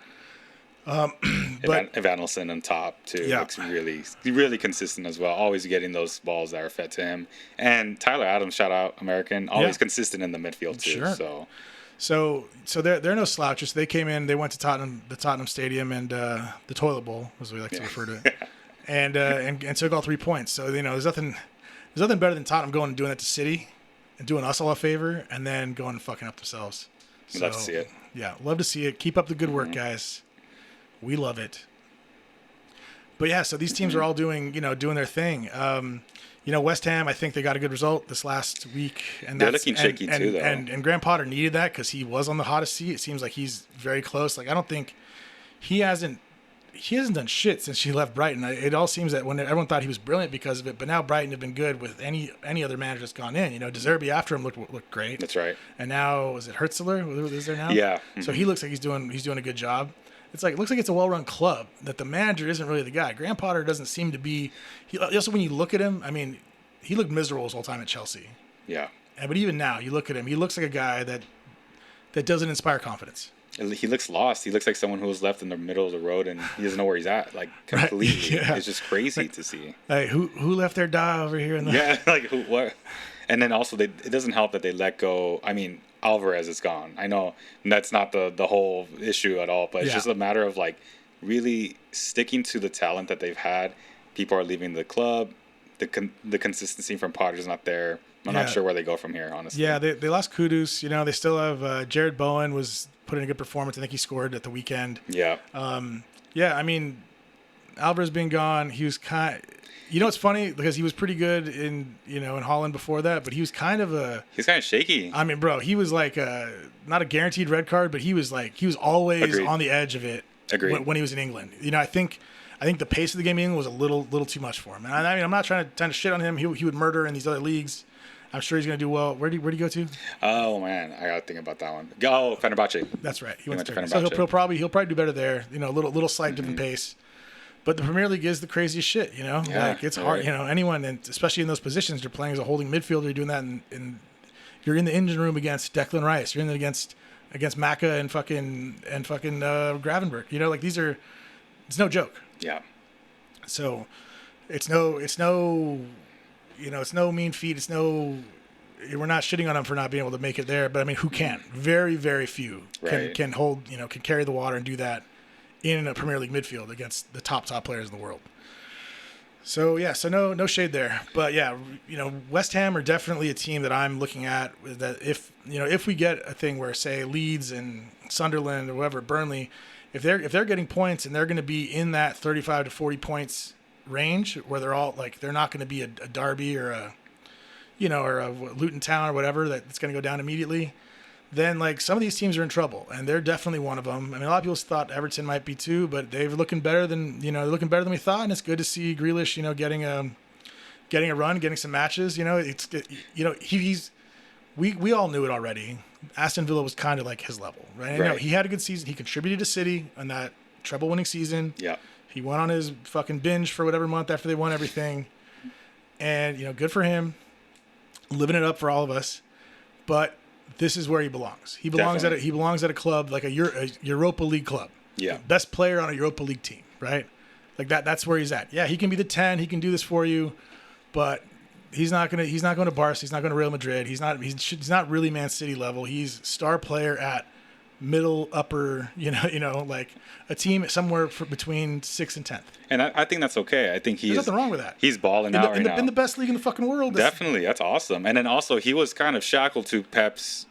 [SPEAKER 1] But
[SPEAKER 2] Evanilson on top too.
[SPEAKER 1] Yeah.
[SPEAKER 2] Looks really consistent as well. Always getting those balls that are fed to him. And Tyler Adams, shout out American, always consistent in the midfield too.
[SPEAKER 1] Sure. So they're no slouches. They came in. They went to the Tottenham Stadium and the toilet bowl, as we like to refer to it, and took all 3 points. So there's nothing better than Tottenham going and doing that to City, and doing us all a favor, and then going and fucking up themselves.
[SPEAKER 2] Love to see it.
[SPEAKER 1] Yeah, love to see it. Keep up the good work, guys. We love it. But yeah, so these teams are all doing their thing. West Ham, I think they got a good result this last week, and
[SPEAKER 2] they're looking shaky too, though.
[SPEAKER 1] And Graham Potter needed that because he was on the hottest seat. It seems like he's very close. Like I don't think he hasn't done shit since she left Brighton. It all seems that when everyone thought he was brilliant because of it, but now Brighton have been good with any other manager that's gone in. De Zerbi after him looked great.
[SPEAKER 2] That's right.
[SPEAKER 1] And now is it Hertzler? Is there now?
[SPEAKER 2] Yeah.
[SPEAKER 1] So he looks like he's doing a good job. it's like, it looks like it's a well-run club, that the manager isn't really the guy. Graham Potter doesn't seem to be, also when you look at him, I mean, he looked miserable his whole time at Chelsea.
[SPEAKER 2] Yeah.
[SPEAKER 1] But even now, you look at him, he looks like a guy that doesn't inspire confidence.
[SPEAKER 2] He looks lost. He looks like someone who was left in the middle of the road and he doesn't know where he's at. Like, completely.
[SPEAKER 1] Right? Yeah.
[SPEAKER 2] It's just crazy to see.
[SPEAKER 1] Like, who left their die over here?
[SPEAKER 2] Yeah, like, what? And then also, it doesn't help that they let go. I mean, Alvarez is gone. I know that's not the whole issue at all, but it's just a matter of, like, really sticking to the talent that they've had. People are leaving the club. The consistency from Potter's not there. I'm not sure where they go from here, honestly.
[SPEAKER 1] Yeah, they lost Kudus. You know, they still have Jared Bowen was put in a good performance. I think he scored at the weekend.
[SPEAKER 2] Yeah.
[SPEAKER 1] I mean, Alvarez being gone, he was kind. You know, it's funny because he was pretty good in Holland before that, but he was kind of
[SPEAKER 2] shaky.
[SPEAKER 1] I mean, bro, he was like not a guaranteed red card, but he was always
[SPEAKER 2] Agreed.
[SPEAKER 1] on the edge of it.
[SPEAKER 2] Agreed.
[SPEAKER 1] When he was in England. You know, I think the pace of the game in England was a little too much for him. And I mean, I'm not trying to shit on him. He would murder in these other leagues. I'm sure he's going to do well. Where'd he go to?
[SPEAKER 2] Oh man, I got to think about that one. Oh, Fenerbahce.
[SPEAKER 1] That's right. He went to
[SPEAKER 2] Fenerbahce.
[SPEAKER 1] So he'll probably do better there. You know, a little slight different pace. But the Premier League is the craziest shit. You know, like it's hard. Right. You know, anyone, and especially in those positions, you're playing as a holding midfielder. You're doing that, you're in the engine room against Declan Rice. You're in it against Maka and fucking Gravenberch. You know, like it's no joke.
[SPEAKER 2] Yeah.
[SPEAKER 1] So it's no mean feat. We're not shitting on them for not being able to make it there, but I mean, who can? Very, very few can hold, can carry the water and do that in a Premier League midfield against the top players in the world. So no shade there, but West Ham are definitely a team that I'm looking at. That if we get a thing where, say, Leeds and Sunderland or whoever, Burnley, if they're getting points and they're going to be in that 35 to 40 points range, where they're all like, they're not going to be a Derby or a Luton Town or whatever that's going to go down immediately, then like some of these teams are in trouble, and they're definitely one of them. I mean, a lot of people thought Everton might be too, but they're looking better than we thought, and it's good to see Grealish, getting a run, getting some matches. We all knew it already. Aston Villa was kind of like his level, right? Right. He had a good season. He contributed to City on that treble-winning season.
[SPEAKER 2] Yeah.
[SPEAKER 1] He went on his fucking binge for whatever month after they won everything. And, good for him. Living it up for all of us. But this is where he belongs. He belongs at a club like a Europa League club.
[SPEAKER 2] Yeah.
[SPEAKER 1] Best player on a Europa League team, right? Like that's where he's at. Yeah, he can be the 10, he can do this for you, but he's not going to Barca, he's not going to Real Madrid. He's not really Man City level. He's star player at middle upper, like a team somewhere between 6th and 10th.
[SPEAKER 2] And I think that's okay. I think there's
[SPEAKER 1] nothing wrong with that.
[SPEAKER 2] He's balling out right now.
[SPEAKER 1] In the best league in the fucking world.
[SPEAKER 2] Definitely. That's awesome. And then also he was kind of shackled to Pep's,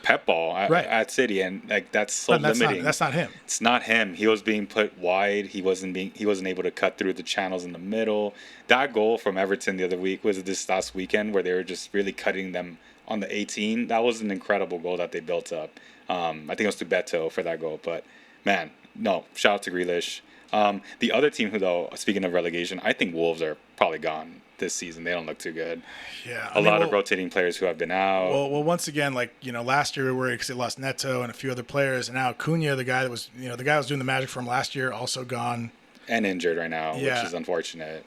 [SPEAKER 2] Pep ball at City. And like, that's so limiting.
[SPEAKER 1] That's not him.
[SPEAKER 2] It's not him. He was being put wide. He wasn't able to cut through the channels in the middle. That goal from Everton the other week was this last weekend where they were just really cutting them on the 18. That was an incredible goal that they built up. I think it was to Beto for that goal. But, man, no, shout out to Grealish. The other team who, though, speaking of relegation, I think Wolves are probably gone this season. They don't look too good.
[SPEAKER 1] Yeah.
[SPEAKER 2] A lot of rotating players who have been out.
[SPEAKER 1] Well, once again, last year we were worried because they lost Neto and a few other players. And now Cunha, the guy that was, the guy who was doing the magic for him last year, also gone.
[SPEAKER 2] And injured right now, which is unfortunate.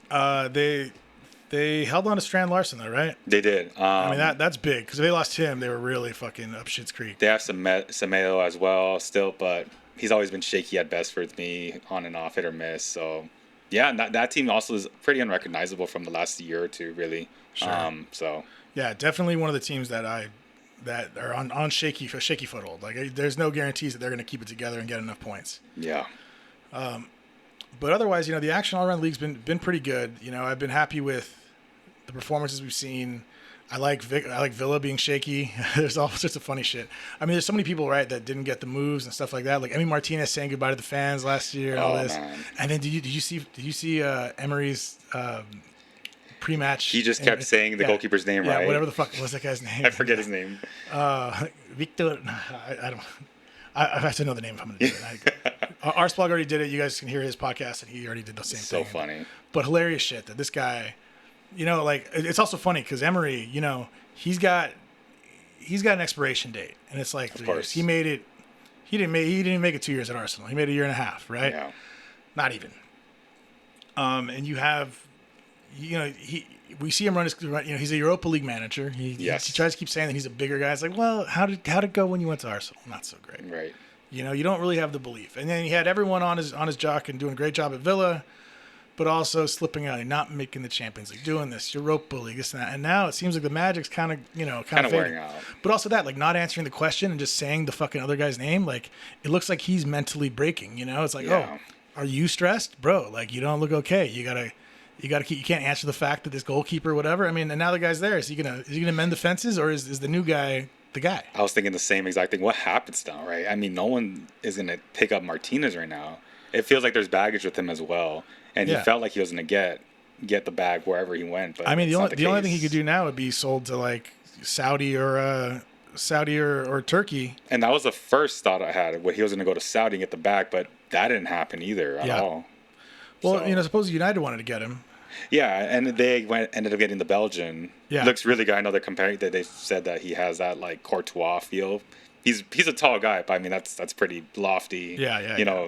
[SPEAKER 1] They held on to Strand Larson, though, right?
[SPEAKER 2] They did.
[SPEAKER 1] I mean, that's big, because if they lost him, they were really fucking up Shit's Creek.
[SPEAKER 2] They have Semedo as well still, but he's always been shaky at best for me, on and off, hit or miss. So, yeah, that team also is pretty unrecognizable from the last year or two, really.
[SPEAKER 1] Sure. Yeah, definitely one of the teams that are on shaky foothold. Like, there's no guarantees that they're going to keep it together and get enough points.
[SPEAKER 2] Yeah.
[SPEAKER 1] But otherwise, the action all around the league's been pretty good. I've been happy with the performances we've seen. I like Villa being shaky. There's all sorts of funny shit. I mean, there's so many people, right, that didn't get the moves and stuff like that. Like Emi Martinez saying goodbye to the fans last year and all this.
[SPEAKER 2] Man.
[SPEAKER 1] And then did you see Emery's pre-match?
[SPEAKER 2] He just kept saying the goalkeeper's name, right?
[SPEAKER 1] Whatever the fuck was that guy's name?
[SPEAKER 2] I forget his name.
[SPEAKER 1] Victor. I don't. I have to know the name if I'm going to do it. Arsblog already did it. You guys can hear his podcast, and he already did the same thing.
[SPEAKER 2] So funny.
[SPEAKER 1] But hilarious shit that this guy, it's also funny because Emery, he's got an expiration date, and it's like 3 years. He made it He didn't make it 2 years at Arsenal. He made a year and a half, right?
[SPEAKER 2] Yeah.
[SPEAKER 1] Not even. And you have, we see him run his, he's a Europa League manager. He tries to keep saying that he's a bigger guy. It's like, well, how'd it go when you went to Arsenal? Not so great.
[SPEAKER 2] Right.
[SPEAKER 1] You don't really have the belief. And then he had everyone on his jock and doing a great job at Villa, but also slipping out and not making the Champions League, doing this Europa League, this and that. And now it seems like the magic's kind of
[SPEAKER 2] wearing out.
[SPEAKER 1] But also that, like, not answering the question and just saying the fucking other guy's name, like, it looks like he's mentally breaking. It's like, oh, are you stressed, bro? Like, you don't look okay. You gotta keep. You can't answer the fact that this goalkeeper, whatever. I mean, and now the guy's there. Is he gonna mend the fences, or is the new guy the guy?
[SPEAKER 2] I was thinking the same exact thing. What happens now, right? I mean, no one is gonna pick up Martinez right now. It feels like there's baggage with him as well. And he felt like he was going to get the bag wherever he went. But
[SPEAKER 1] I mean, the only thing he could do now would be sold to like Saudi or Turkey.
[SPEAKER 2] And that was the first thought I had, where he was going to go to Saudi and get the bag, but that didn't happen either at all.
[SPEAKER 1] Well, suppose United wanted to get him.
[SPEAKER 2] Yeah, and they ended up getting the Belgian. Yeah, looks really good. I know they're comparing that. They said that he has that like Courtois feel. He's a tall guy, but I mean that's pretty lofty.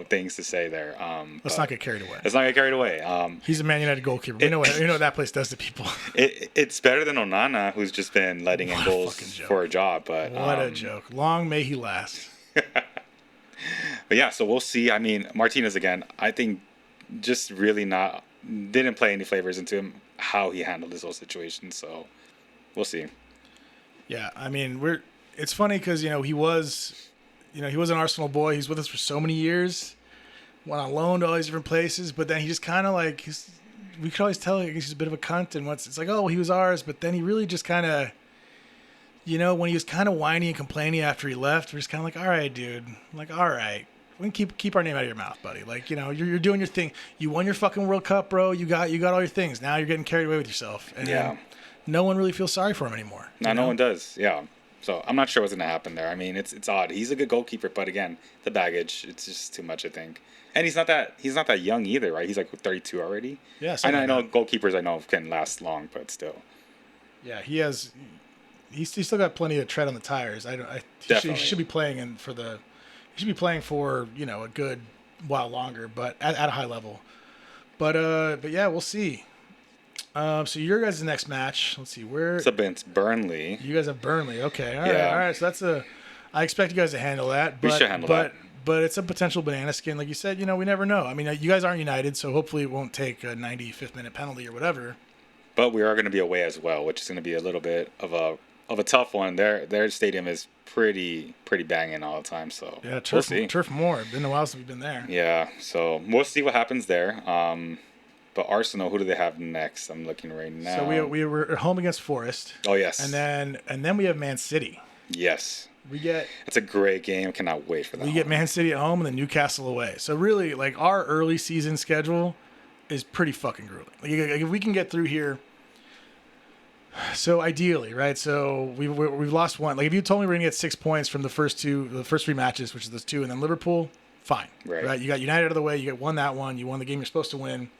[SPEAKER 2] Things to say there.
[SPEAKER 1] Let's not get carried away.
[SPEAKER 2] Let's not get carried away.
[SPEAKER 1] He's a Man United goalkeeper. You know what that place does to people.
[SPEAKER 2] It's better than Onana, who's just been letting in goals for a job. But
[SPEAKER 1] what a joke! Long may he last.
[SPEAKER 2] But yeah, so we'll see. I mean, Martinez again. I think just really didn't play any flavors into him how he handled this whole situation. So we'll see.
[SPEAKER 1] Yeah, I mean It's funny because he was an Arsenal boy. He's with us for so many years. Went on loan to all these different places, but then he just kind of like we could always tell he's a bit of a cunt. And it's like, oh, he was ours, but then he really just kind of, when he was kind of whiny and complaining after he left, we're just kind of like, all right, dude. I'm like, all right, we can keep our name out of your mouth, buddy. Like, you're doing your thing. You won your fucking World Cup, bro. You got all your things. Now you're getting carried away with yourself, and no one really feels sorry for him anymore.
[SPEAKER 2] No one does. Yeah. So I'm not sure what's going to happen there. I mean, it's odd. He's a good goalkeeper, but again, the baggage, it's just too much, I think. And he's not that young either, right? He's like 32 already.
[SPEAKER 1] Yeah.
[SPEAKER 2] I know goalkeepers can last long, but still.
[SPEAKER 1] Yeah, he's still got plenty of tread on the tires. He should be playing for a good while longer, but at a high level. But yeah, we'll see. So your guys' next match, let's see, it's
[SPEAKER 2] against Burnley.
[SPEAKER 1] You guys have Burnley. Okay. All right. So I expect you guys to handle that.
[SPEAKER 2] We should handle that.
[SPEAKER 1] But it's a potential banana skin. Like you said, we never know. I mean, you guys aren't United, so hopefully it won't take a 95th minute penalty or whatever.
[SPEAKER 2] But we are going to be away as well, which is going to be a little bit of a tough one. Their stadium is pretty banging all the time. So
[SPEAKER 1] yeah, Turf Moor. Been a while since we've been there.
[SPEAKER 2] Yeah. So we'll see what happens there. But Arsenal, who do they have next? I'm looking right now.
[SPEAKER 1] So we were at home against Forest.
[SPEAKER 2] Oh yes.
[SPEAKER 1] And then we have Man City.
[SPEAKER 2] Yes. It's a great game. Cannot wait for that.
[SPEAKER 1] We get Man City at home and then Newcastle away. So really, like, our early season schedule is pretty fucking grueling. Like, if we can get through here. So ideally, right? So we've lost one. Like, if you told me we're gonna get 6 points from the first 3 matches, which is those 2, and then Liverpool, fine. Right? You got United out of the way. You won that one. You won the game you're supposed to win.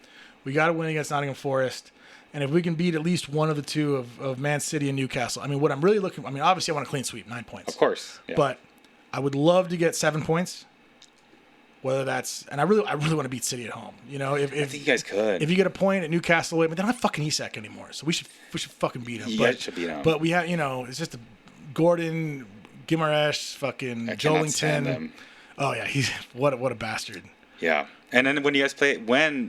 [SPEAKER 1] We got to win against Nottingham Forest. And if we can beat at least one of the 2 of Man City and Newcastle, I mean, what I'm really obviously I want a clean sweep, 9 points.
[SPEAKER 2] Of course. Yeah.
[SPEAKER 1] But I would love to get 7 points. Whether that's, and I really want to beat City at home.
[SPEAKER 2] I think you guys could.
[SPEAKER 1] If you get a point at Newcastle, but they don't have fucking Isak anymore, so we should fucking beat him.
[SPEAKER 2] You guys should beat him.
[SPEAKER 1] But we have, it's just Gordon, Guimaraes, fucking Joelinton. Oh yeah, he's what a bastard.
[SPEAKER 2] Yeah. And then when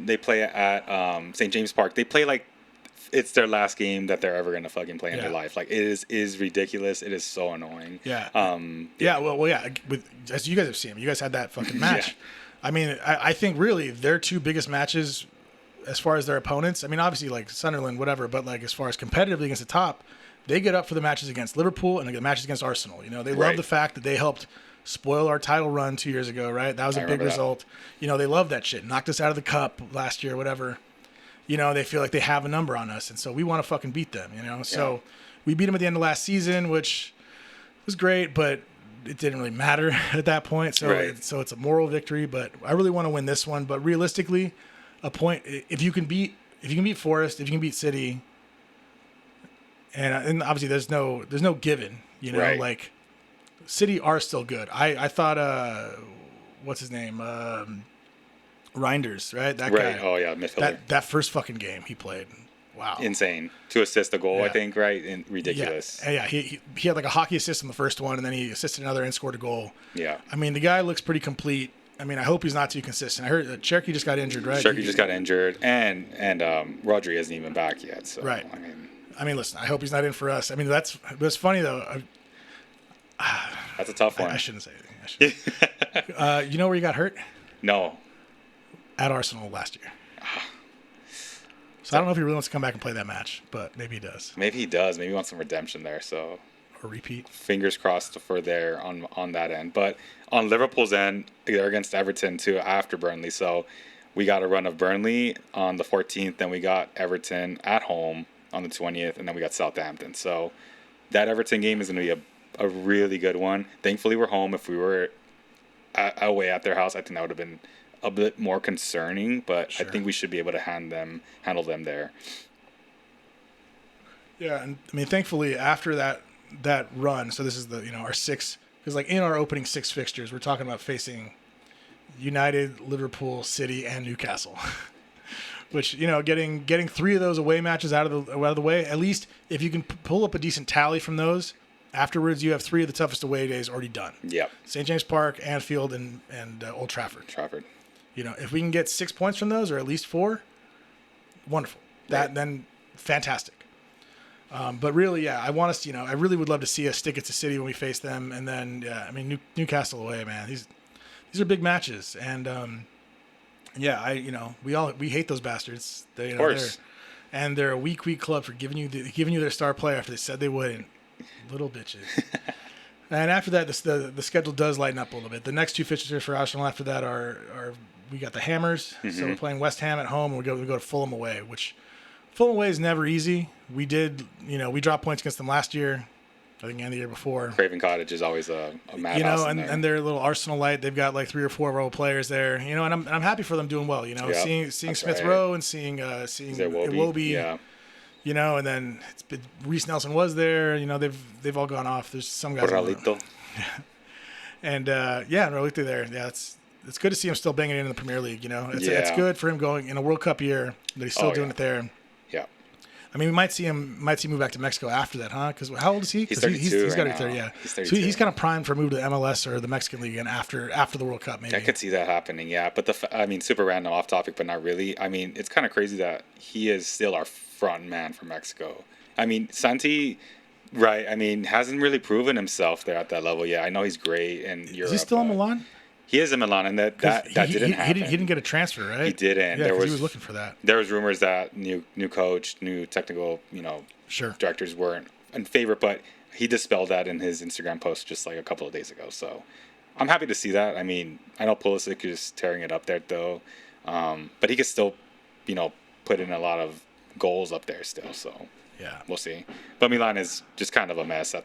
[SPEAKER 2] they play at St. James Park, they play like it's their last game that they're ever gonna fucking play in their life. Like, it is ridiculous. It is so annoying.
[SPEAKER 1] Yeah. Well, yeah. As you guys have seen, you guys had that fucking match. I mean, I think really their 2 biggest matches, as far as their opponents. I mean, obviously like Sunderland, whatever, but like as far as competitively against the top, they get up for the matches against Liverpool and the matches against Arsenal. They love the fact that they helped spoil our title run 2 years ago, right? That was a big result. They love that shit. Knocked us out of the cup last year, whatever. They feel like they have a number on us, and so we want to fucking beat them, So we beat them at the end of last season, which was great, but it didn't really matter at that point. So it's a moral victory, but I really want to win this one. But realistically, a point, if you can beat Forest, if you can beat City, and obviously there's no given, like City are still good. I thought what's his name? Reinders, right? That
[SPEAKER 2] Right.
[SPEAKER 1] guy.
[SPEAKER 2] Oh yeah, midfielder.
[SPEAKER 1] That first fucking game he played. Wow.
[SPEAKER 2] Insane to assist a goal. I
[SPEAKER 1] Yeah.
[SPEAKER 2] think right. And ridiculous.
[SPEAKER 1] Yeah. He had like a hockey assist in the first one, and then he assisted another and scored a goal.
[SPEAKER 2] Yeah.
[SPEAKER 1] I mean, the guy looks pretty complete. I mean, I hope he's not too consistent. I heard that Cherokee just got injured, right?
[SPEAKER 2] Cherokee just got injured, and Rodri isn't even back yet. So
[SPEAKER 1] Right.
[SPEAKER 2] I mean,
[SPEAKER 1] listen, I hope he's not in for us. I mean, that's funny though.
[SPEAKER 2] that's a tough one.
[SPEAKER 1] I shouldn't say anything. You know where he got hurt?
[SPEAKER 2] No.
[SPEAKER 1] At Arsenal last year. So I don't know if he really wants to come back and play that match, but maybe he does.
[SPEAKER 2] Maybe he does. Maybe he wants some redemption there. So
[SPEAKER 1] Or repeat.
[SPEAKER 2] fingers crossed for there on that end. But on Liverpool's end, they're against Everton too after Burnley. So we got a run of Burnley on the 14th, then we got Everton at home on the 20th, and then we got Southampton. So that Everton game is going to be a really good one. Thankfully, we're home. If we were away at their house, I think that would have been a bit more concerning, but
[SPEAKER 1] Sure.
[SPEAKER 2] I think we should be able to handle them there.
[SPEAKER 1] Yeah, and I mean, thankfully after that run, so this is the our six, because like in our opening six fixtures, we're talking about facing United, Liverpool, City, and Newcastle. Which getting three of those away matches out of the way, at least if you can pull up a decent tally from those, afterwards you have three of the toughest away days already done.
[SPEAKER 2] Yep.
[SPEAKER 1] St. James Park, Anfield, and Old Trafford. If we can get 6 points from those, or at least 4, wonderful. Then fantastic. But really, yeah, I want us. I really would love to see us stick it to City when we face them, and then I mean Newcastle away, man. These are big matches, and we hate those bastards. They,
[SPEAKER 2] of course.
[SPEAKER 1] They're a weak club for giving you their star player after they said they wouldn't. Little bitches. And after that, the schedule does lighten up a little bit. The next two fixtures for Arsenal after that are we got the Hammers.
[SPEAKER 2] Mm-hmm.
[SPEAKER 1] So we're playing West Ham at home, and we go to Fulham away, which Fulham away is never easy. We dropped points against them last year, I think, and the year before.
[SPEAKER 2] Craven Cottage is always a madhouse.
[SPEAKER 1] And they're a little Arsenal light. They've got like 3 or 4 role players there. And I'm happy for them doing well. Seeing Smith Rowe and seeing Iwobi.
[SPEAKER 2] Yeah.
[SPEAKER 1] And then Reece Nelson was there. They've all gone off. There's some guys.
[SPEAKER 2] Corralito.
[SPEAKER 1] And Raulito there. Yeah, it's good to see him still banging it in the Premier League. It's good for him going in a World Cup year that he's still doing it there.
[SPEAKER 2] Yeah.
[SPEAKER 1] I mean, we might see him move back to Mexico after that, huh? Because how old is he?
[SPEAKER 2] He's 32
[SPEAKER 1] He's got to
[SPEAKER 2] right
[SPEAKER 1] be 30,
[SPEAKER 2] now.
[SPEAKER 1] yeah.
[SPEAKER 2] He's 32.
[SPEAKER 1] So he's kind of primed for a move to the MLS or the Mexican League again after the World Cup, maybe.
[SPEAKER 2] I could see that happening, yeah. But super random, off topic, but not really. I mean, it's kind of crazy that he is still our front man for Mexico. I mean, Santi, right? I mean, hasn't really proven himself there at that level yet. I know he's great in Europe.
[SPEAKER 1] Is he still in Milan?
[SPEAKER 2] He is in Milan, and that didn't happen.
[SPEAKER 1] He didn't get a transfer, right?
[SPEAKER 2] He didn't.
[SPEAKER 1] Yeah, he was looking for that.
[SPEAKER 2] There was rumors that new coach, new technical,
[SPEAKER 1] sure,
[SPEAKER 2] directors weren't in favor, but he dispelled that in his Instagram post just like a couple of days ago. So I'm happy to see that. I mean, I know Pulisic is tearing it up there though, but he could still, put in a lot of goals up there still. So
[SPEAKER 1] yeah,
[SPEAKER 2] we'll see. But Milan is just kind of a mess.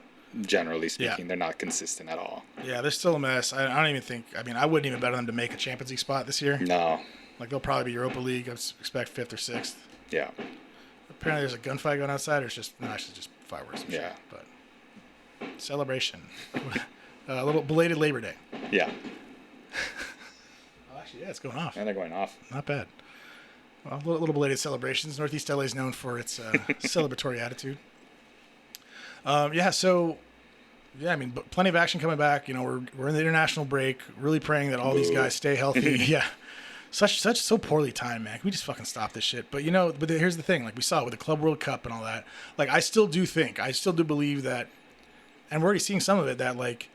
[SPEAKER 2] Generally speaking, they're not consistent at all.
[SPEAKER 1] Yeah, they're still a mess. I don't even think. I mean, I wouldn't even bet on them to make a Champions League spot this year.
[SPEAKER 2] No.
[SPEAKER 1] Like they'll probably be Europa League. I expect 5th or 6th.
[SPEAKER 2] Yeah.
[SPEAKER 1] Apparently, there's a gunfight going outside, or it's just actually just fireworks. And shit, but celebration. A little belated Labor Day.
[SPEAKER 2] Yeah.
[SPEAKER 1] Actually, it's going off.
[SPEAKER 2] And they're going off.
[SPEAKER 1] Not bad. Well, a little belated celebrations. Northeast LA is known for its celebratory attitude. I mean, plenty of action coming back. We're in the international break. Really praying that all these guys stay healthy. Yeah, so poorly timed, man. Can we just fucking stop this shit? But here's the thing. Like we saw it with the Club World Cup and all that. Like I still do believe that, and we're already seeing some of it. That like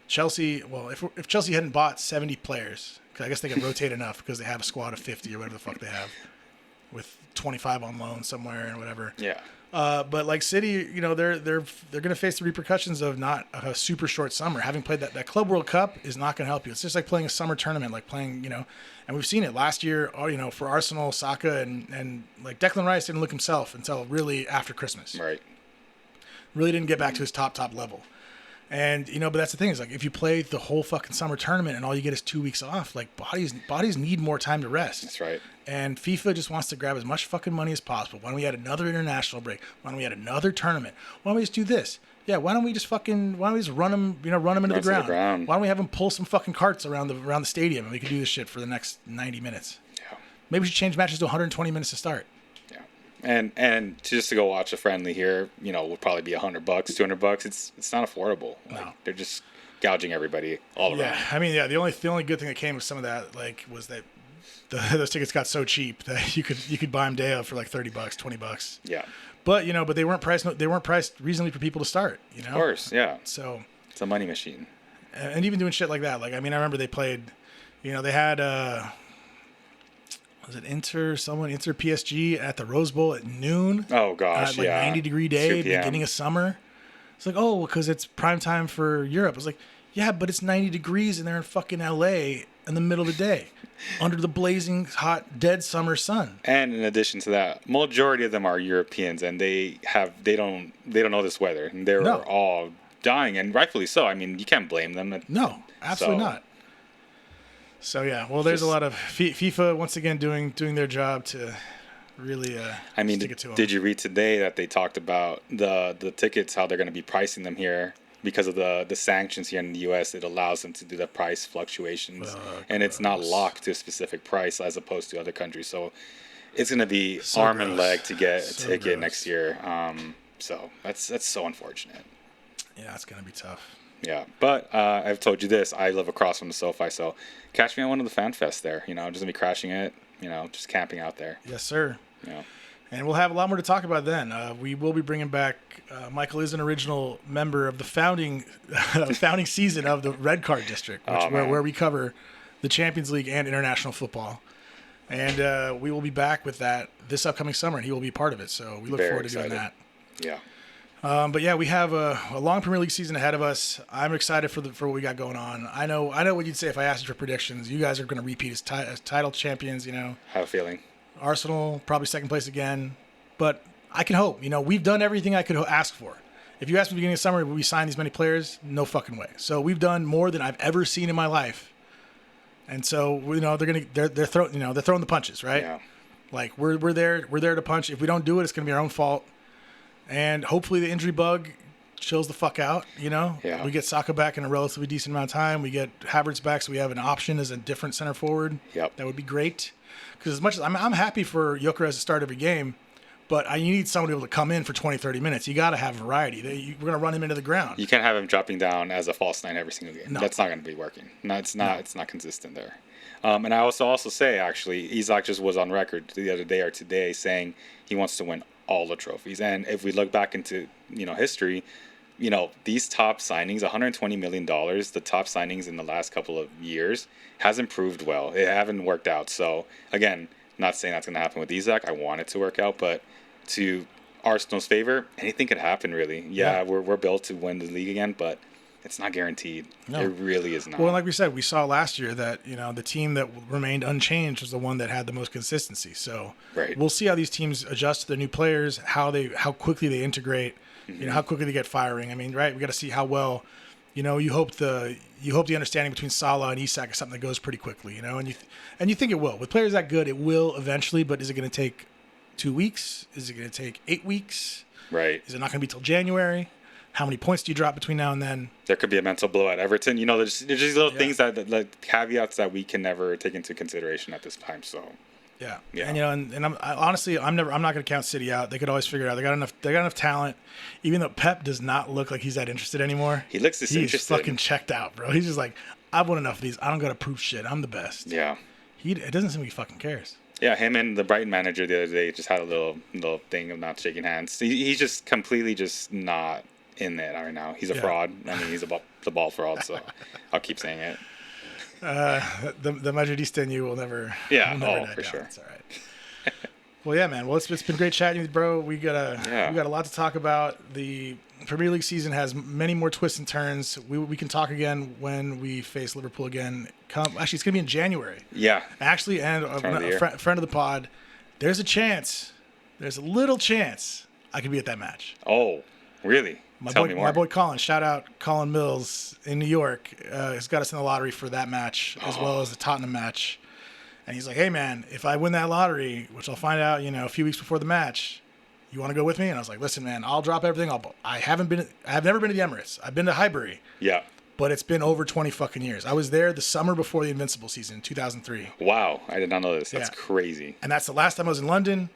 [SPEAKER 1] Chelsea. Well, if Chelsea hadn't bought 70 players, because I guess they can rotate enough because they have a squad of 50 or whatever the fuck they have, with 25 on loan somewhere and whatever.
[SPEAKER 2] Yeah.
[SPEAKER 1] But like City, they're going to face the repercussions of not a super short summer. Having played that Club World Cup is not going to help you. It's just like playing a summer tournament, like playing, and we've seen it last year, for Arsenal, Saka, and like Declan Rice didn't look himself until really after Christmas.
[SPEAKER 2] Right.
[SPEAKER 1] Really didn't get back to his top level. And, but that's the thing is like, if you play the whole fucking summer tournament and all you get is 2 weeks off, like bodies need more time to rest.
[SPEAKER 2] That's right.
[SPEAKER 1] And FIFA just wants to grab as much fucking money as possible. Why don't we add another international break? Why don't we add another tournament? Why don't we just do this? Yeah, why don't we just run them into the ground? Why don't we have them pull some fucking carts around the stadium and we can do this shit for the next 90 minutes?
[SPEAKER 2] Yeah.
[SPEAKER 1] Maybe we should change matches to 120 minutes to start.
[SPEAKER 2] Yeah. And just to go watch a friendly here, would probably be $100, $200. It's not affordable.
[SPEAKER 1] No.
[SPEAKER 2] They're just gouging everybody all around.
[SPEAKER 1] Yeah, I mean, the only good thing that came with some of that, was that those tickets got so cheap that you could buy them day of for like $30, $20.
[SPEAKER 2] Yeah.
[SPEAKER 1] But but they weren't priced reasonably for people to start.
[SPEAKER 2] Of course, yeah.
[SPEAKER 1] So
[SPEAKER 2] it's a money machine.
[SPEAKER 1] And even doing shit like that, I remember they played, they had was it Inter PSG at the Rose Bowl at noon?
[SPEAKER 2] Oh gosh,
[SPEAKER 1] 90-degree day, beginning of summer. It's like, oh, because it's prime time for Europe. It's like, yeah, but it's 90 degrees and they're in fucking LA in the middle of the day, under the blazing hot, dead summer sun.
[SPEAKER 2] And in addition to that, majority of them are Europeans, and they don't know this weather. And they're all dying, and rightfully so. I mean, you can't blame them.
[SPEAKER 1] No, absolutely not. So yeah, well, there's a lot of FIFA once again doing their job to really stick it to them.
[SPEAKER 2] Did you read today that they talked about the tickets, how they're going to be pricing them here? Because of the sanctions here in the U.S., it allows them to do the price fluctuations, and it's not locked to a specific price as opposed to other countries. So it's going to be arm and leg to get a ticket next year. So that's so unfortunate.
[SPEAKER 1] Yeah, it's going to be tough.
[SPEAKER 2] Yeah, but I've told you this. I live across from the SoFi, so catch me on one of the fan fests there. Just going to be crashing it, just camping out there.
[SPEAKER 1] Yes, sir.
[SPEAKER 2] Yeah.
[SPEAKER 1] And we'll have a lot more to talk about then. We will be bringing back. Michael is an original member of the founding season of the Red Card District, where we cover the Champions League and international football. And we will be back with that this upcoming summer, and he will be part of it. So we look forward to doing that.
[SPEAKER 2] Yeah.
[SPEAKER 1] But yeah, we have a long Premier League season ahead of us. I'm excited for what we got going on. I know what you'd say if I asked you for predictions. You guys are going to repeat as title champions.
[SPEAKER 2] Have a feeling.
[SPEAKER 1] Arsenal, probably second place again. But I can hope. We've done everything I could ask for. If you asked me at the beginning of summer, will we sign these many players? No fucking way. So we've done more than I've ever seen in my life. And so they're throwing the punches, right?
[SPEAKER 2] Yeah.
[SPEAKER 1] We're there to punch. If we don't do it, it's going to be our own fault. And hopefully the injury bug chills the fuck out.
[SPEAKER 2] Yeah.
[SPEAKER 1] We get Saka back in a relatively decent amount of time. We get Havertz back, so we have an option as a different center forward.
[SPEAKER 2] Yep.
[SPEAKER 1] That would be great. Because as much as I'm happy for Gyökeres to start every game, but you need someone to be able to come in for 20, 30 minutes. You got to have variety. We're going to run him into the ground.
[SPEAKER 2] You can't have him dropping down as a false nine every single game.
[SPEAKER 1] No.
[SPEAKER 2] That's not going to be working. No, it's not. No. It's not consistent there. And I also say, actually, Isak just was on record the other day or today saying he wants to win all the trophies. And if we look back into history, these top signings, $120 million, the top signings in the last couple of years, hasn't proved well. It haven't worked out. So again, not saying that's going to happen with Isak. I want it to work out, but to Arsenal's favor, anything could happen, really. Yeah. We're built to win the league again, but it's not guaranteed. No. It really is not.
[SPEAKER 1] Well, like we said, we saw last year that the team that remained unchanged was the one that had the most consistency. So We'll see how these teams adjust to their new players, how quickly they integrate, how quickly they get firing. I mean, right? We got to see how well. You hope the understanding between Salah and Isak is something that goes pretty quickly. And you think it will. With players that good, it will eventually. But is it going to take 2 weeks? Is it going to take 8 weeks?
[SPEAKER 2] Right.
[SPEAKER 1] Is it not going to be till January? How many points do you drop between now and then?
[SPEAKER 2] There could be a mental blow at Everton. There's just little things that caveats that we can never take into consideration at this time. So.
[SPEAKER 1] Yeah. And honestly, I'm not going to count City out. They could always figure it out. They got enough talent. Even though Pep does not look like he's that interested anymore.
[SPEAKER 2] He looks disinterested.
[SPEAKER 1] He's fucking checked out, bro. He's just like, I've won enough of these. I don't got to prove shit. I'm the best.
[SPEAKER 2] Yeah.
[SPEAKER 1] It doesn't seem like he fucking cares.
[SPEAKER 2] Yeah, him and the Brighton manager the other day just had a little thing of not shaking hands. He's just completely just not in it right now. He's a fraud. I mean, he's the ball fraud. So I'll keep saying it.
[SPEAKER 1] The Madridista in you will never.
[SPEAKER 2] Yeah,
[SPEAKER 1] die
[SPEAKER 2] for
[SPEAKER 1] down.
[SPEAKER 2] sure.
[SPEAKER 1] It's all right. Well, yeah, man. Well, it's been great chatting with you, bro. We got a lot to talk about. The Premier League season has many more twists and turns. We can talk again when we face Liverpool again. Actually, it's gonna be in January.
[SPEAKER 2] Yeah.
[SPEAKER 1] Actually, and a friend of the pod. There's a little chance I could be at that match.
[SPEAKER 2] Oh, really? Tell me more.
[SPEAKER 1] My boy Colin, shout out Colin Mills in New York, has got us in the lottery for that match as well as the Tottenham match. And he's like, hey, man, if I win that lottery, which I'll find out, a few weeks before the match, you want to go with me? And I was like, listen, man, I'll drop everything. I've never been to the Emirates. I've been to Highbury.
[SPEAKER 2] Yeah.
[SPEAKER 1] But it's been over 20 fucking years. I was there the summer before the Invincible season, 2003.
[SPEAKER 2] Wow, I did not know this. That's
[SPEAKER 1] Yeah.
[SPEAKER 2] crazy.
[SPEAKER 1] And that's the last time I was in London.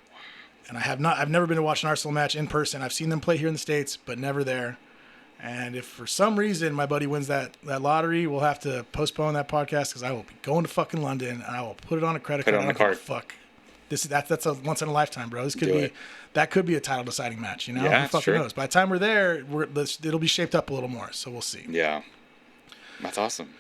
[SPEAKER 1] And I've never been to watch an Arsenal match in person. I've seen them play here in the States, but never there. And if for some reason my buddy wins that lottery, we'll have to postpone that podcast because I will be going to fucking London and I will put it on a credit card.
[SPEAKER 2] Put it on the card.
[SPEAKER 1] Fuck. That's a once in a lifetime, bro. That could be a title deciding match, you know?
[SPEAKER 2] Yeah,
[SPEAKER 1] Who fucking
[SPEAKER 2] sure.
[SPEAKER 1] knows? By the time we're there, it'll be shaped up a little more, so we'll see.
[SPEAKER 2] Yeah. That's awesome.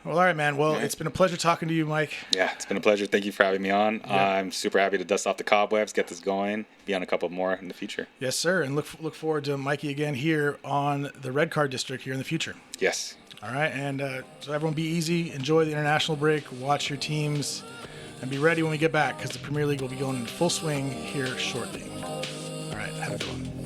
[SPEAKER 1] Well, all right, man. Well, It's been a pleasure talking to you, Mike.
[SPEAKER 2] Yeah, it's been a pleasure. Thank you for having me on.
[SPEAKER 1] Yeah.
[SPEAKER 2] I'm super happy to dust off the cobwebs, get this going, be on a couple more in the future.
[SPEAKER 1] Yes, sir. And look forward to Mikey again here on the Red Card District here in the future.
[SPEAKER 2] Yes.
[SPEAKER 1] All right. And so everyone be easy. Enjoy the international break. Watch your teams. And be ready when we get back because the Premier League will be going into full swing here shortly. All right. Have a good one.